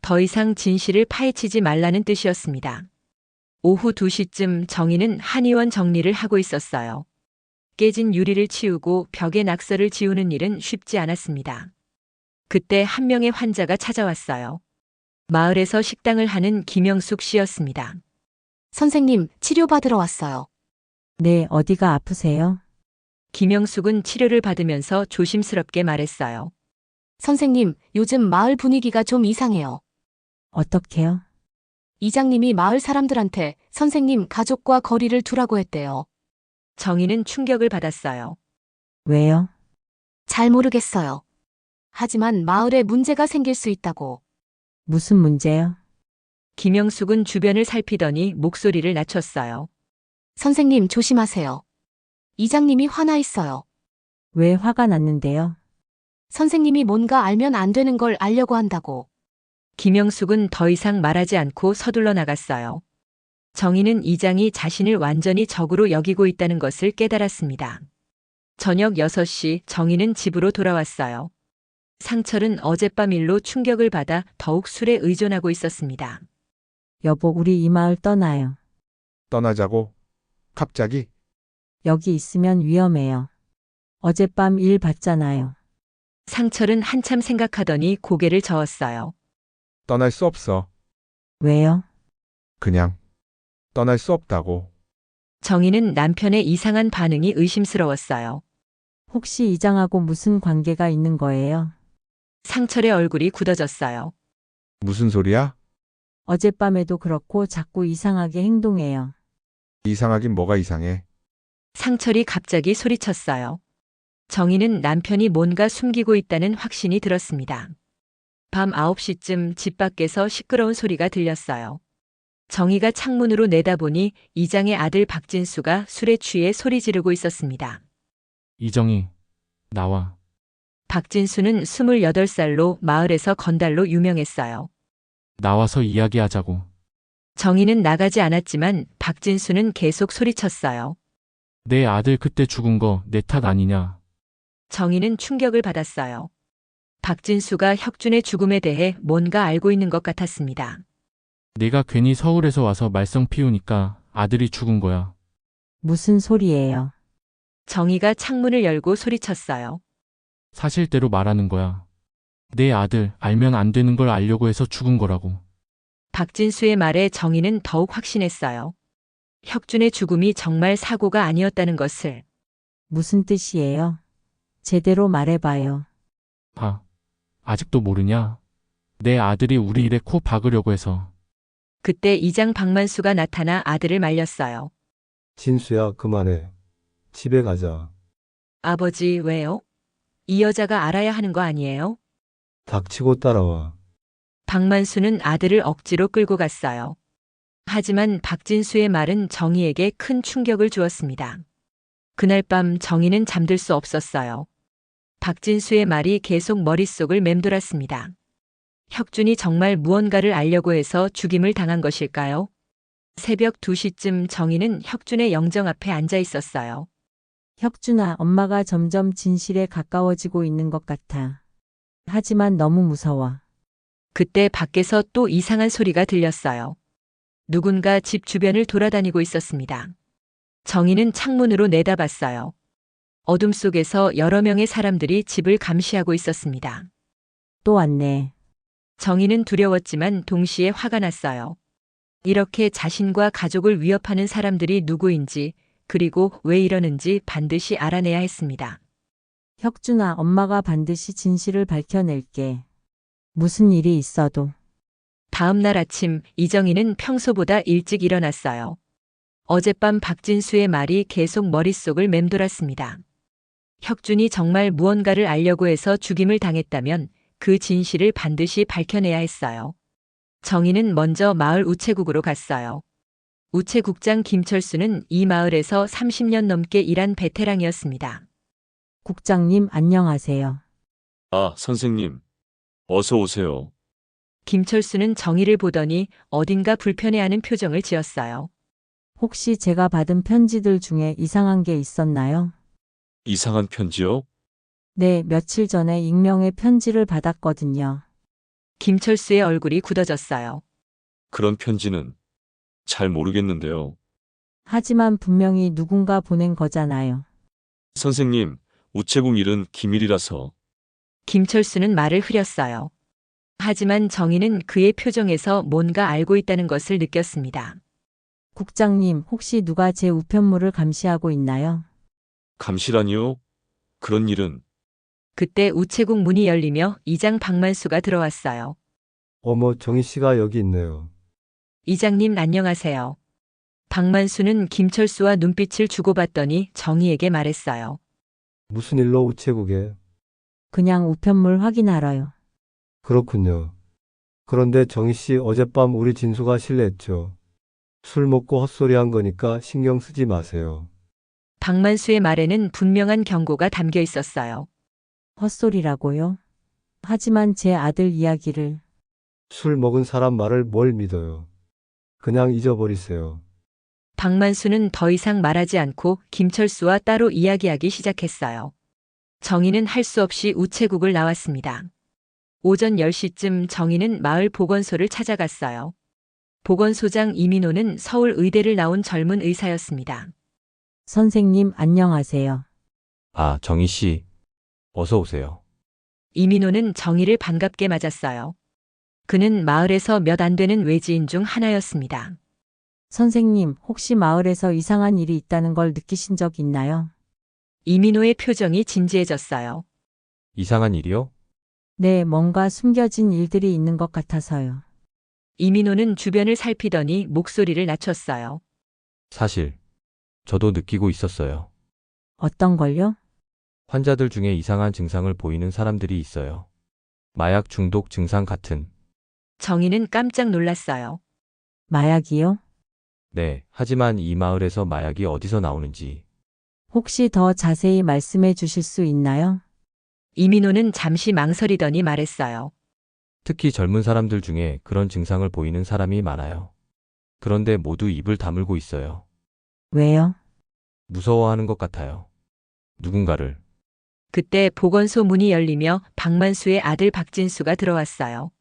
더 이상 진실을 파헤치지 말라는 뜻이었습니다. 오후 2시쯤 정희는 한의원 정리를 하고 있었어요. 깨진 유리를 치우고 벽에 낙서를 지우는 일은 쉽지 않았습니다. 그때 한 명의 환자가 찾아왔어요. 마을에서 식당을 하는 김영숙 씨였습니다. 선생님, 치료받으러 왔어요. 네, 어디가 아프세요? 김영숙은 치료를 받으면서 조심스럽게 말했어요. 선생님, 요즘 마을 분위기가 좀 이상해요. 어떻게요? 이장님이 마을 사람들한테 선생님 가족과 거리를 두라고 했대요. 정희는 충격을 받았어요. 왜요? 잘 모르겠어요. 하지만 마을에 문제가 생길 수 있다고. 무슨 문제요? 김영숙은 주변을 살피더니 목소리를 낮췄어요. 선생님 조심하세요. 이장님이 화나 있어요. 왜 화가 났는데요? 선생님이 뭔가 알면 안 되는 걸 알려고 한다고. 김영숙은 더 이상 말하지 않고 서둘러 나갔어요. 정희는 이장이 자신을 완전히 적으로 여기고 있다는 것을 깨달았습니다. 저녁 6시 정희는 집으로 돌아왔어요. 상철은 어젯밤 일로 충격을 받아 더욱 술에 의존하고 있었습니다. 여보, 우리 이 마을 떠나요. 떠나자고? 갑자기? 여기 있으면 위험해요. 어젯밤 일 봤잖아요. 상철은 한참 생각하더니 고개를 저었어요. 떠날 수 없어. 왜요? 그냥 떠날 수 없다고. 정희는 남편의 이상한 반응이 의심스러웠어요. 혹시 이장하고 무슨 관계가 있는 거예요? 상철의 얼굴이 굳어졌어요. 무슨 소리야? 어젯밤에도 그렇고 자꾸 이상하게 행동해요. 이상하긴 뭐가 이상해. 상철이 갑자기 소리쳤어요. 정희는 남편이 뭔가 숨기고 있다는 확신이 들었습니다. 밤 9시쯤 집 밖에서 시끄러운 소리가 들렸어요. 정희가 창문으로 내다보니 이장의 아들 박진수가 술에 취해 소리 지르고 있었습니다. 이정희, 나와. 박진수는 28살로 마을에서 건달로 유명했어요. 나와서 이야기하자고. 정희는 나가지 않았지만 박진수는 계속 소리쳤어요. 내 아들 그때 죽은 거 내 탓 아니냐. 정희는 충격을 받았어요. 박진수가 혁준의 죽음에 대해 뭔가 알고 있는 것 같았습니다. 내가 괜히 서울에서 와서 말썽 피우니까 아들이 죽은 거야. 무슨 소리예요? 정희가 창문을 열고 소리쳤어요. 사실대로 말하는 거야. 내 아들 알면 안 되는 걸 알려고 해서 죽은 거라고. 박진수의 말에 정희는 더욱 확신했어요. 혁준의 죽음이 정말 사고가 아니었다는 것을. 무슨 뜻이에요? 제대로 말해봐요. 아직도 모르냐? 내 아들이 우리 일에 코 박으려고 해서. 그때 이장 박만수가 나타나 아들을 말렸어요. 진수야, 그만해. 집에 가자. 아버지, 왜요? 이 여자가 알아야 하는 거 아니에요? 닥치고 따라와. 박만수는 아들을 억지로 끌고 갔어요. 하지만 박진수의 말은 정희에게 큰 충격을 주었습니다. 그날 밤 정희는 잠들 수 없었어요. 박진수의 말이 계속 머릿속을 맴돌았습니다. 혁준이 정말 무언가를 알려고 해서 죽임을 당한 것일까요? 새벽 2시쯤 정희는 혁준의 영정 앞에 앉아 있었어요. 혁준아, 엄마가 점점 진실에 가까워지고 있는 것 같아. 하지만 너무 무서워. 그때 밖에서 또 이상한 소리가 들렸어요. 누군가 집 주변을 돌아다니고 있었습니다. 정희는 창문으로 내다봤어요. 어둠 속에서 여러 명의 사람들이 집을 감시하고 있었습니다. 또 왔네. 정희는 두려웠지만 동시에 화가 났어요. 이렇게 자신과 가족을 위협하는 사람들이 누구인지, 그리고 왜 이러는지 반드시 알아내야 했습니다. 혁준아, 엄마가 반드시 진실을 밝혀낼게. 무슨 일이 있어도. 다음 날 아침 이정희는 평소보다 일찍 일어났어요. 어젯밤 박진수의 말이 계속 머릿속을 맴돌았습니다. 혁준이 정말 무언가를 알려고 해서 죽임을 당했다면 그 진실을 반드시 밝혀내야 했어요. 정희는 먼저 마을 우체국으로 갔어요. 우체국장 김철수는 이 마을에서 30년 넘게 일한 베테랑이었습니다. 국장님 안녕하세요. 아, 선생님. 어서 오세요. 김철수는 정희를 보더니 어딘가 불편해하는 표정을 지었어요. 혹시 제가 받은 편지들 중에 이상한 게 있었나요? 이상한 편지요? 네, 며칠 전에 익명의 편지를 받았거든요. 김철수의 얼굴이 굳어졌어요. 그런 편지는 잘 모르겠는데요. 하지만 분명히 누군가 보낸 거잖아요. 선생님, 우체국 일은 기밀이라서. 김철수는 말을 흐렸어요. 하지만 정희는 그의 표정에서 뭔가 알고 있다는 것을 느꼈습니다. 국장님, 혹시 누가 제 우편물을 감시하고 있나요? 감시라니요? 그런 일은. 그때 우체국 문이 열리며 이장 박만수가 들어왔어요. 어머, 정희 씨가 여기 있네요. 이장님 안녕하세요. 박만수는 김철수와 눈빛을 주고받더니 정희에게 말했어요. 무슨 일로 우체국에? 그냥 우편물 확인하러요. 그렇군요. 그런데 정희 씨 어젯밤 우리 진수가 실례했죠. 술 먹고 헛소리한 거니까 신경 쓰지 마세요. 박만수의 말에는 분명한 경고가 담겨 있었어요. 헛소리라고요? 하지만 제 아들 이야기를. 술 먹은 사람 말을 뭘 믿어요. 그냥 잊어버리세요. 박만수는 더 이상 말하지 않고 김철수와 따로 이야기하기 시작했어요. 정희는 할 수 없이 우체국을 나왔습니다. 오전 10시쯤 정희는 마을 보건소를 찾아갔어요. 보건소장 이민호는 서울 의대를 나온 젊은 의사였습니다. 선생님 안녕하세요. 아, 정희 씨. 어서 오세요. 이민호는 정희를 반갑게 맞았어요. 그는 마을에서 몇 안 되는 외지인 중 하나였습니다. 선생님, 혹시 마을에서 이상한 일이 있다는 걸 느끼신 적 있나요? 이민호의 표정이 진지해졌어요. 이상한 일이요? 네, 뭔가 숨겨진 일들이 있는 것 같아서요. 이민호는 주변을 살피더니 목소리를 낮췄어요. 사실 저도 느끼고 있었어요. 어떤 걸요? 환자들 중에 이상한 증상을 보이는 사람들이 있어요. 마약 중독 증상 같은. 정희는 깜짝 놀랐어요. 마약이요? 네, 하지만 이 마을에서 마약이 어디서 나오는지. 혹시 더 자세히 말씀해 주실 수 있나요? 이민호는 잠시 망설이더니 말했어요. 특히 젊은 사람들 중에 그런 증상을 보이는 사람이 많아요. 그런데 모두 입을 다물고 있어요. 왜요? 무서워하는 것 같아요. 누군가를. 그때 보건소 문이 열리며 박만수의 아들 박진수가 들어왔어요.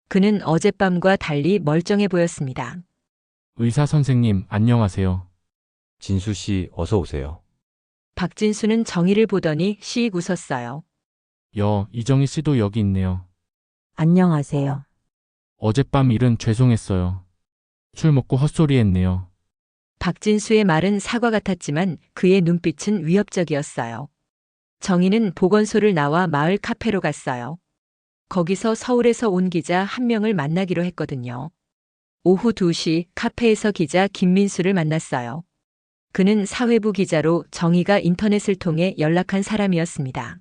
그는 어젯밤과 달리 멀쩡해 보였습니다. 의사 선생님 안녕하세요. 진수 씨, 어서 오세요. 박진수는 정희를 보더니 씩 웃었어요. 이정희 씨도 여기 있네요. 안녕하세요. 어젯밤 일은 죄송했어요. 술 먹고 헛소리 했네요. 박진수의 말은 사과 같았지만 그의 눈빛은 위협적이었어요. 정희는 보건소를 나와 마을 카페로 갔어요. 거기서 서울에서 온 기자 한 명을 만나기로 했거든요. 오후 2시 카페에서 기자 김민수를 만났어요. 그는 사회부 기자로 정희가 인터넷을 통해 연락한 사람이었습니다.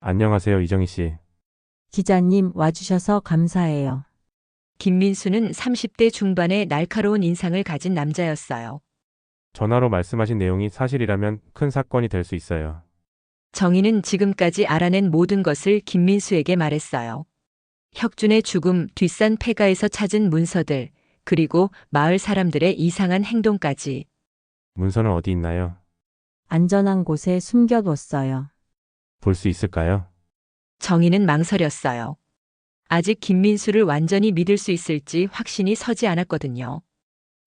안녕하세요, 이정희 씨. 기자님 와주셔서 감사해요. 김민수는 30대 중반의 날카로운 인상을 가진 남자였어요. 전화로 말씀하신 내용이 사실이라면 큰 사건이 될 수 있어요. 정희는 지금까지 알아낸 모든 것을 김민수에게 말했어요. 혁준의 죽음, 뒷산 폐가에서 찾은 문서들, 그리고 마을 사람들의 이상한 행동까지. 문서는 어디 있나요? 안전한 곳에 숨겨뒀어요. 볼 수 있을까요? 정희는 망설였어요. 아직 김민수를 완전히 믿을 수 있을지 확신이 서지 않았거든요.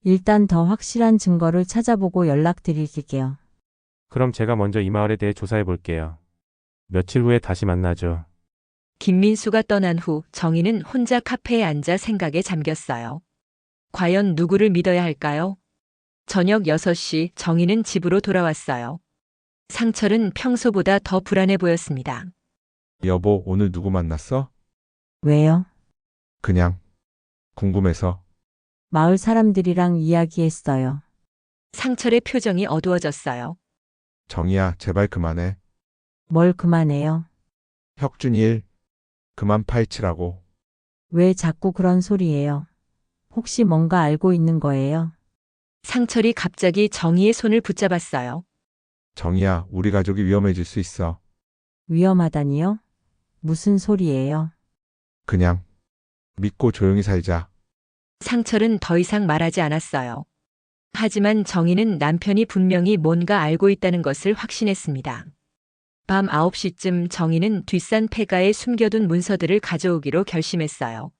일단 더 확실한 증거를 찾아보고 연락드릴게요. 그럼 제가 먼저 이 마을에 대해 조사해 볼게요. 며칠 후에 다시 만나죠. 김민수가 떠난 후 정희는 혼자 카페에 앉아 생각에 잠겼어요. 과연 누구를 믿어야 할까요? 저녁 6시 정희는 집으로 돌아왔어요. 상철은 평소보다 더 불안해 보였습니다. 여보, 오늘 누구 만났어? 왜요? 그냥 궁금해서. 마을 사람들이랑 이야기했어요. 상철의 표정이 어두워졌어요. 정희야, 제발 그만해. 뭘 그만해요? 혁준 일 그만 파헤치라고. 왜 자꾸 그런 소리예요? 혹시 뭔가 알고 있는 거예요? 상철이 갑자기 정희의 손을 붙잡았어요. 정희야, 우리 가족이 위험해질 수 있어. 위험하다니요? 무슨 소리예요? 그냥 믿고 조용히 살자. 상철은 더 이상 말하지 않았어요. 하지만 정희는 남편이 분명히 뭔가 알고 있다는 것을 확신했습니다. 밤 9시쯤 정희는 뒷산 폐가에 숨겨둔 문서들을 가져오기로 결심했어요.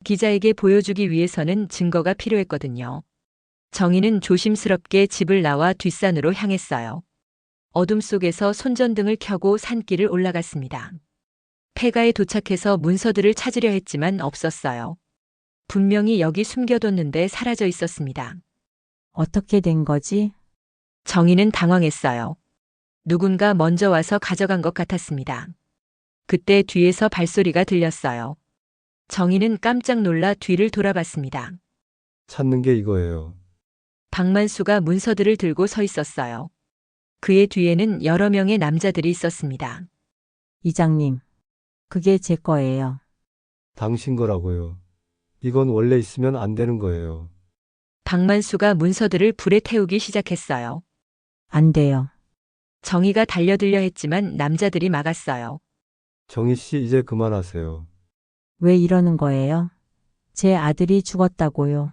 기자에게 보여주기 위해서는 증거가 필요했거든요. 정희는 조심스럽게 집을 나와 뒷산으로 향했어요. 어둠 속에서 손전등을 켜고 산길을 올라갔습니다. 폐가에 도착해서 문서들을 찾으려 했지만 없었어요. 분명히 여기 숨겨뒀는데 사라져 있었습니다. 어떻게 된 거지? 정희는 당황했어요. 누군가 먼저 와서 가져간 것 같았습니다. 그때 뒤에서 발소리가 들렸어요. 정희는 깜짝 놀라 뒤를 돌아봤습니다. 찾는 게 이거예요. 박만수가 문서들을 들고 서 있었어요. 그의 뒤에는 여러 명의 남자들이 있었습니다. 이장님, 그게 제 거예요. 당신 거라고요. 이건 원래 있으면 안 되는 거예요. 박만수가 문서들을 불에 태우기 시작했어요. 안 돼요. 정희가 달려들려 했지만 남자들이 막았어요. 정희 씨 이제 그만하세요. 왜 이러는 거예요? 제 아들이 죽었다고요.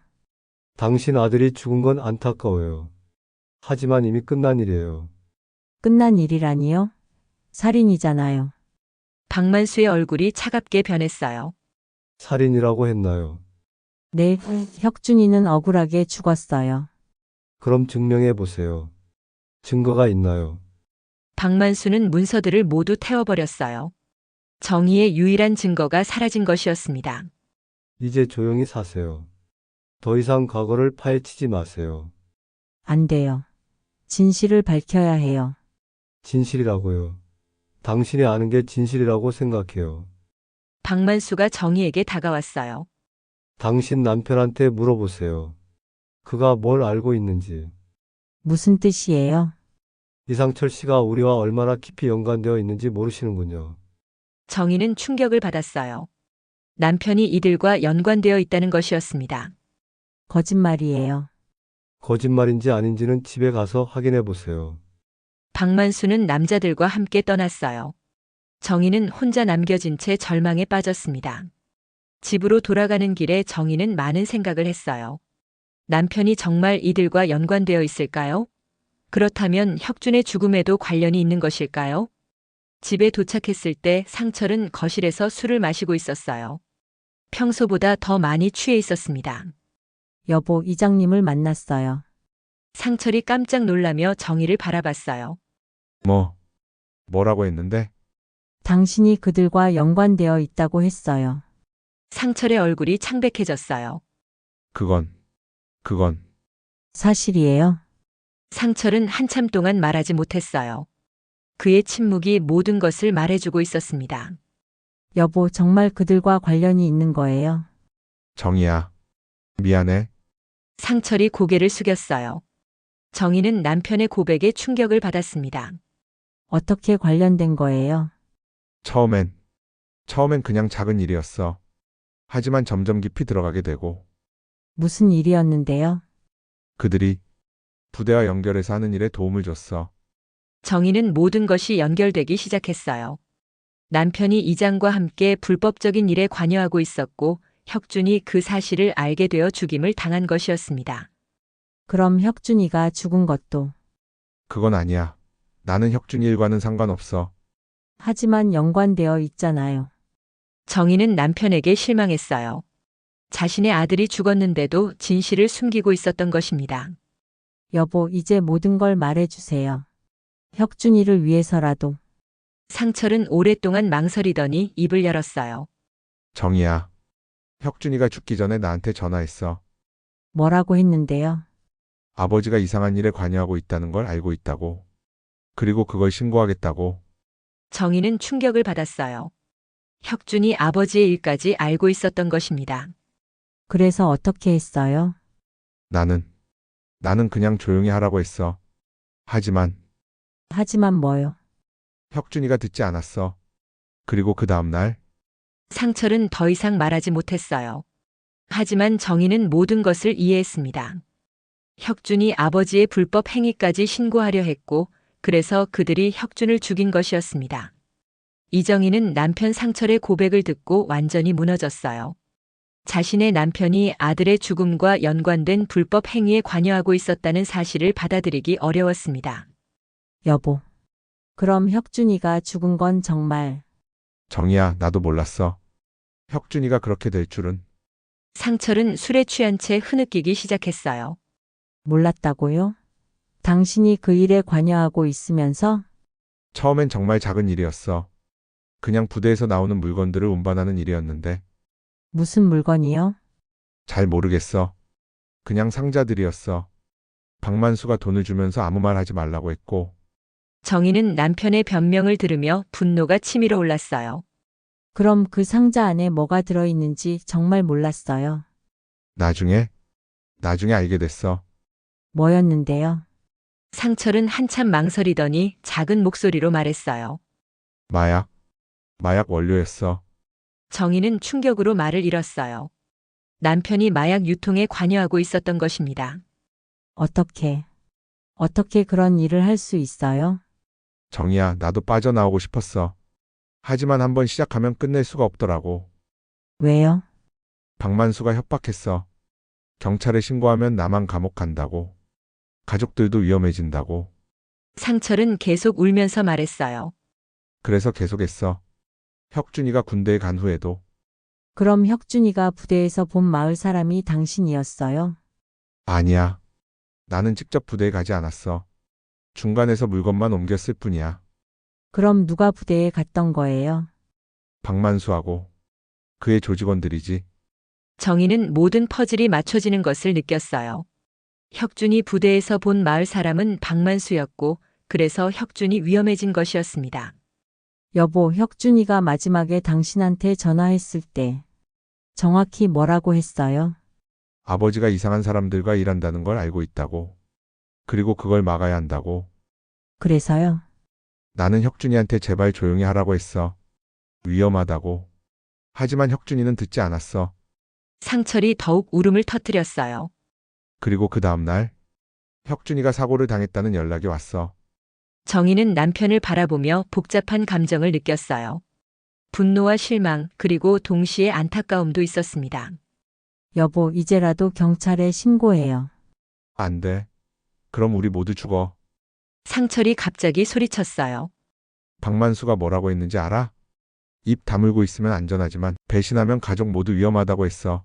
당신 아들이 죽은 건 안타까워요. 하지만 이미 끝난 일이에요. 끝난 일이라니요? 살인이잖아요. 박만수의 얼굴이 차갑게 변했어요. 살인이라고 했나요? 네, 혁준이는 억울하게 죽었어요. 그럼 증명해 보세요. 증거가 있나요? 박만수는 문서들을 모두 태워버렸어요. 정의의 유일한 증거가 사라진 것이었습니다. 이제 조용히 사세요. 더 이상 과거를 파헤치지 마세요. 안 돼요. 진실을 밝혀야 해요. 진실이라고요. 당신이 아는 게 진실이라고 생각해요. 박만수가 정의에게 다가왔어요. 당신 남편한테 물어보세요. 그가 뭘 알고 있는지. 무슨 뜻이에요? 이상철 씨가 우리와 얼마나 깊이 연관되어 있는지 모르시는군요. 정의는 충격을 받았어요. 남편이 이들과 연관되어 있다는 것이었습니다. 거짓말이에요. 거짓말인지 아닌지는 집에 가서 확인해 보세요. 박만수는 남자들과 함께 떠났어요. 정희는 혼자 남겨진 채 절망에 빠졌습니다. 집으로 돌아가는 길에 정희는 많은 생각을 했어요. 남편이 정말 이들과 연관되어 있을까요? 그렇다면 혁준의 죽음에도 관련이 있는 것일까요? 집에 도착했을 때 상철은 거실에서 술을 마시고 있었어요. 평소보다 더 많이 취해 있었습니다. 여보, 이장님을 만났어요. 상철이 깜짝 놀라며 정희를 바라봤어요. 뭐라고 했는데? 당신이 그들과 연관되어 있다고 했어요. 상철의 얼굴이 창백해졌어요. 그건 사실이에요. 상철은 한참 동안 말하지 못했어요. 그의 침묵이 모든 것을 말해주고 있었습니다. 여보, 정말 그들과 관련이 있는 거예요. 정희야, 미안해. 상철이 고개를 숙였어요. 정희는 남편의 고백에 충격을 받았습니다. 어떻게 관련된 거예요? 처음엔 그냥 작은 일이었어. 하지만 점점 깊이 들어가게 되고 무슨 일이었는데요? 그들이 부대와 연결해서 하는 일에 도움을 줬어. 정희는 모든 것이 연결되기 시작했어요. 남편이 이장과 함께 불법적인 일에 관여하고 있었고 혁준이 그 사실을 알게 되어 죽임을 당한 것이었습니다. 그럼 혁준이가 죽은 것도. 그건 아니야. 나는 혁준이 일과는 상관없어. 하지만 연관되어 있잖아요. 정희는 남편에게 실망했어요. 자신의 아들이 죽었는데도 진실을 숨기고 있었던 것입니다. 여보, 이제 모든 걸 말해주세요. 혁준이를 위해서라도. 상철은 오랫동안 망설이더니 입을 열었어요. 정희야, 혁준이가 죽기 전에 나한테 전화했어. 뭐라고 했는데요? 아버지가 이상한 일에 관여하고 있다는 걸 알고 있다고. 그리고 그걸 신고하겠다고. 정희는 충격을 받았어요. 혁준이 아버지의 일까지 알고 있었던 것입니다. 그래서 어떻게 했어요? 나는 그냥 조용히 하라고 했어. 하지만 뭐요? 혁준이가 듣지 않았어. 그리고 그 다음 날 상철은 더 이상 말하지 못했어요. 하지만 정희는 모든 것을 이해했습니다. 혁준이 아버지의 불법 행위까지 신고하려 했고, 그래서 그들이 혁준을 죽인 것이었습니다. 이정희는 남편 상철의 고백을 듣고 완전히 무너졌어요. 자신의 남편이 아들의 죽음과 연관된 불법 행위에 관여하고 있었다는 사실을 받아들이기 어려웠습니다. 여보. 그럼 혁준이가 죽은 건 정말 정희야, 나도 몰랐어. 혁준이가 그렇게 될 줄은. 상철은 술에 취한 채 흐느끼기 시작했어요. 몰랐다고요? 당신이 그 일에 관여하고 있으면서 처음엔 정말 작은 일이었어. 그냥 부대에서 나오는 물건들을 운반하는 일이었는데 무슨 물건이요? 잘 모르겠어. 그냥 상자들이었어. 박만수가 돈을 주면서 아무 말 하지 말라고 했고 정희는 남편의 변명을 들으며 분노가 치밀어 올랐어요. 그럼 그 상자 안에 뭐가 들어있는지 정말 몰랐어요. 나중에 알게 됐어. 뭐였는데요? 상철은 한참 망설이더니 작은 목소리로 말했어요. 마약 원료였어. 정희는 충격으로 말을 잃었어요. 남편이 마약 유통에 관여하고 있었던 것입니다. 어떻게 그런 일을 할 수 있어요? 정희야, 나도 빠져나오고 싶었어. 하지만 한번 시작하면 끝낼 수가 없더라고. 왜요? 박만수가 협박했어. 경찰에 신고하면 나만 감옥 간다고. 가족들도 위험해진다고. 상철은 계속 울면서 말했어요. 그래서 계속했어. 혁준이가 군대에 간 후에도. 그럼 혁준이가 부대에서 본 마을 사람이 당신이었어요? 아니야. 나는 직접 부대에 가지 않았어. 중간에서 물건만 옮겼을 뿐이야. 그럼 누가 부대에 갔던 거예요? 박만수하고 그의 조직원들이지. 정희는 모든 퍼즐이 맞춰지는 것을 느꼈어요. 혁준이 부대에서 본 마을 사람은 박만수였고, 그래서 혁준이 위험해진 것이었습니다. 여보, 혁준이가 마지막에 당신한테 전화했을 때 정확히 뭐라고 했어요? 아버지가 이상한 사람들과 일한다는 걸 알고 있다고. 그리고 그걸 막아야 한다고. 그래서요? 나는 혁준이한테 제발 조용히 하라고 했어. 위험하다고. 하지만 혁준이는 듣지 않았어. 상철이 더욱 울음을 터뜨렸어요. 그리고 그 다음날 혁준이가 사고를 당했다는 연락이 왔어. 정희는 남편을 바라보며 복잡한 감정을 느꼈어요. 분노와 실망, 그리고 동시에 안타까움도 있었습니다. 여보, 이제라도 경찰에 신고해요. 안 돼. 그럼 우리 모두 죽어. 상철이 갑자기 소리쳤어요. 박만수가 뭐라고 했는지 알아? 입 다물고 있으면 안전하지만 배신하면 가족 모두 위험하다고 했어.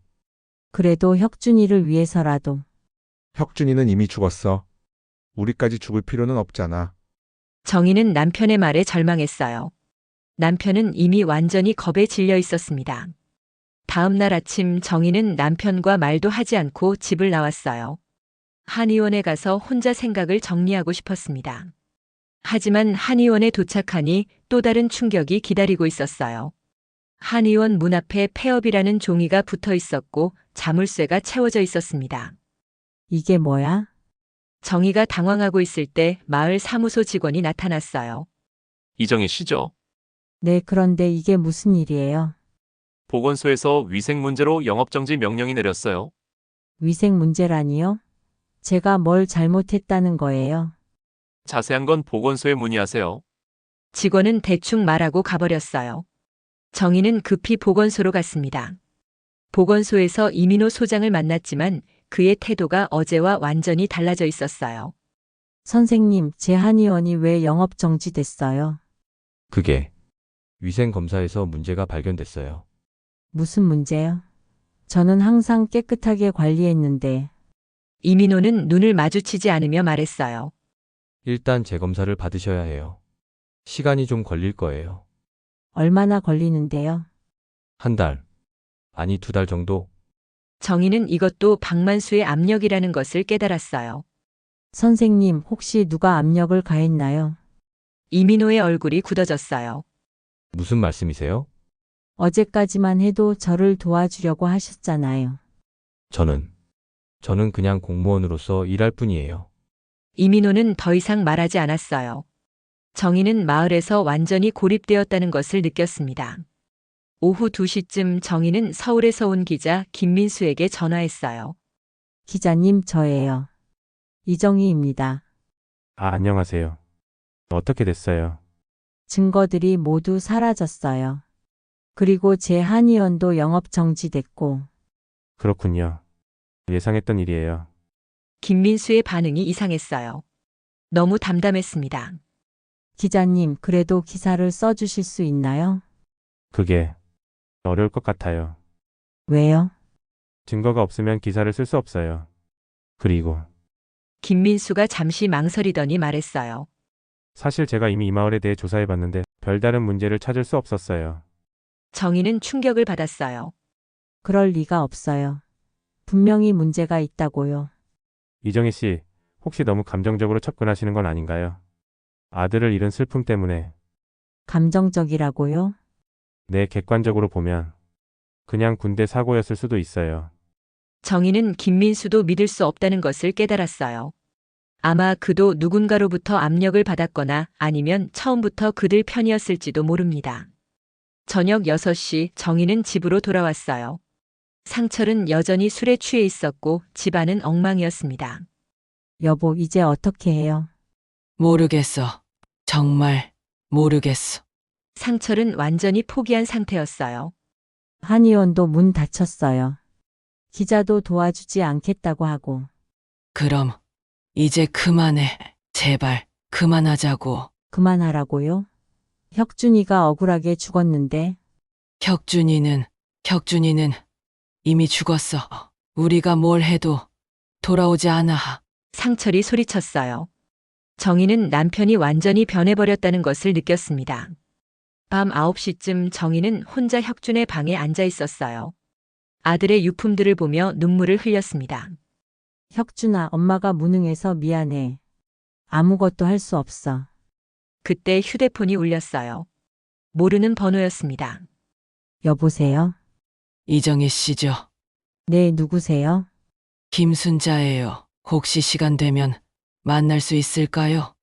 그래도 혁준이를 위해서라도. 혁준이는 이미 죽었어. 우리까지 죽을 필요는 없잖아. 정희는 남편의 말에 절망했어요. 남편은 이미 완전히 겁에 질려 있었습니다. 다음 날 아침 정희는 남편과 말도 하지 않고 집을 나왔어요. 한의원에 가서 혼자 생각을 정리하고 싶었습니다. 하지만 한의원에 도착하니 또 다른 충격이 기다리고 있었어요. 한의원 문 앞에 폐업이라는 종이가 붙어 있었고 자물쇠가 채워져 있었습니다. 이게 뭐야? 정희가 당황하고 있을 때 마을 사무소 직원이 나타났어요. 이정희 씨죠? 네, 그런데 이게 무슨 일이에요? 보건소에서 위생 문제로 영업정지 명령이 내렸어요. 위생 문제라니요? 제가 뭘 잘못했다는 거예요? 자세한 건 보건소에 문의하세요. 직원은 대충 말하고 가버렸어요. 정희는 급히 보건소로 갔습니다. 보건소에서 이민호 소장을 만났지만 그의 태도가 어제와 완전히 달라져 있었어요. 선생님, 제 한의원이 왜 영업 정지됐어요? 그게 위생검사에서 문제가 발견됐어요. 무슨 문제요? 저는 항상 깨끗하게 관리했는데. 이민호는 눈을 마주치지 않으며 말했어요. 일단 재검사를 받으셔야 해요. 시간이 좀 걸릴 거예요. 얼마나 걸리는데요? 한 달, 아니 2달 정도? 정희는 이것도 박만수의 압력이라는 것을 깨달았어요. 선생님, 혹시 누가 압력을 가했나요? 이민호의 얼굴이 굳어졌어요. 무슨 말씀이세요? 어제까지만 해도 저를 도와주려고 하셨잖아요. 저는 그냥 공무원으로서 일할 뿐이에요. 이민호는 더 이상 말하지 않았어요. 정희는 마을에서 완전히 고립되었다는 것을 느꼈습니다. 오후 2시쯤 정희는 서울에서 온 기자 김민수에게 전화했어요. 기자님, 저예요. 이정희입니다. 안녕하세요. 어떻게 됐어요? 증거들이 모두 사라졌어요. 그리고 제 한의원도 영업 정지됐고, 그렇군요. 예상했던 일이에요. 김민수의 반응이 이상했어요. 너무 담담했습니다. 기자님, 그래도 기사를 써주실 수 있나요? 그게 어려울 것 같아요. 왜요? 증거가 없으면 기사를 쓸 수 없어요. 그리고 김민수가 잠시 망설이더니 말했어요. 사실 제가 이미 이 마을에 대해 조사해봤는데 별다른 문제를 찾을 수 없었어요. 정희는 충격을 받았어요. 그럴 리가 없어요. 분명히 문제가 있다고요. 이정희 씨, 혹시 너무 감정적으로 접근하시는 건 아닌가요? 아들을 잃은 슬픔 때문에. 감정적이라고요? 네, 객관적으로 보면 그냥 군대 사고였을 수도 있어요. 정희는 김민수도 믿을 수 없다는 것을 깨달았어요. 아마 그도 누군가로부터 압력을 받았거나 아니면 처음부터 그들 편이었을지도 모릅니다. 저녁 6시 정희는 집으로 돌아왔어요. 상철은 여전히 술에 취해 있었고 집안은 엉망이었습니다. 여보, 이제 어떻게 해요? 모르겠어. 정말 모르겠어. 상철은 완전히 포기한 상태였어요. 한의원도 문 닫혔어요. 기자도 도와주지 않겠다고 하고. 그럼 이제 그만해. 제발 그만하자고. 그만하라고요? 혁준이가 억울하게 죽었는데. 혁준이는 이미 죽었어. 우리가 뭘 해도 돌아오지 않아. 상철이 소리쳤어요. 정희는 남편이 완전히 변해버렸다는 것을 느꼈습니다. 밤 9시쯤 정희는 혼자 혁준의 방에 앉아 있었어요. 아들의 유품들을 보며 눈물을 흘렸습니다. 혁준아, 엄마가 무능해서 미안해. 아무것도 할 수 없어. 그때 휴대폰이 울렸어요. 모르는 번호였습니다. 여보세요? 이정희 씨죠? 네, 누구세요? 김순자예요. 혹시 시간 되면 만날 수 있을까요?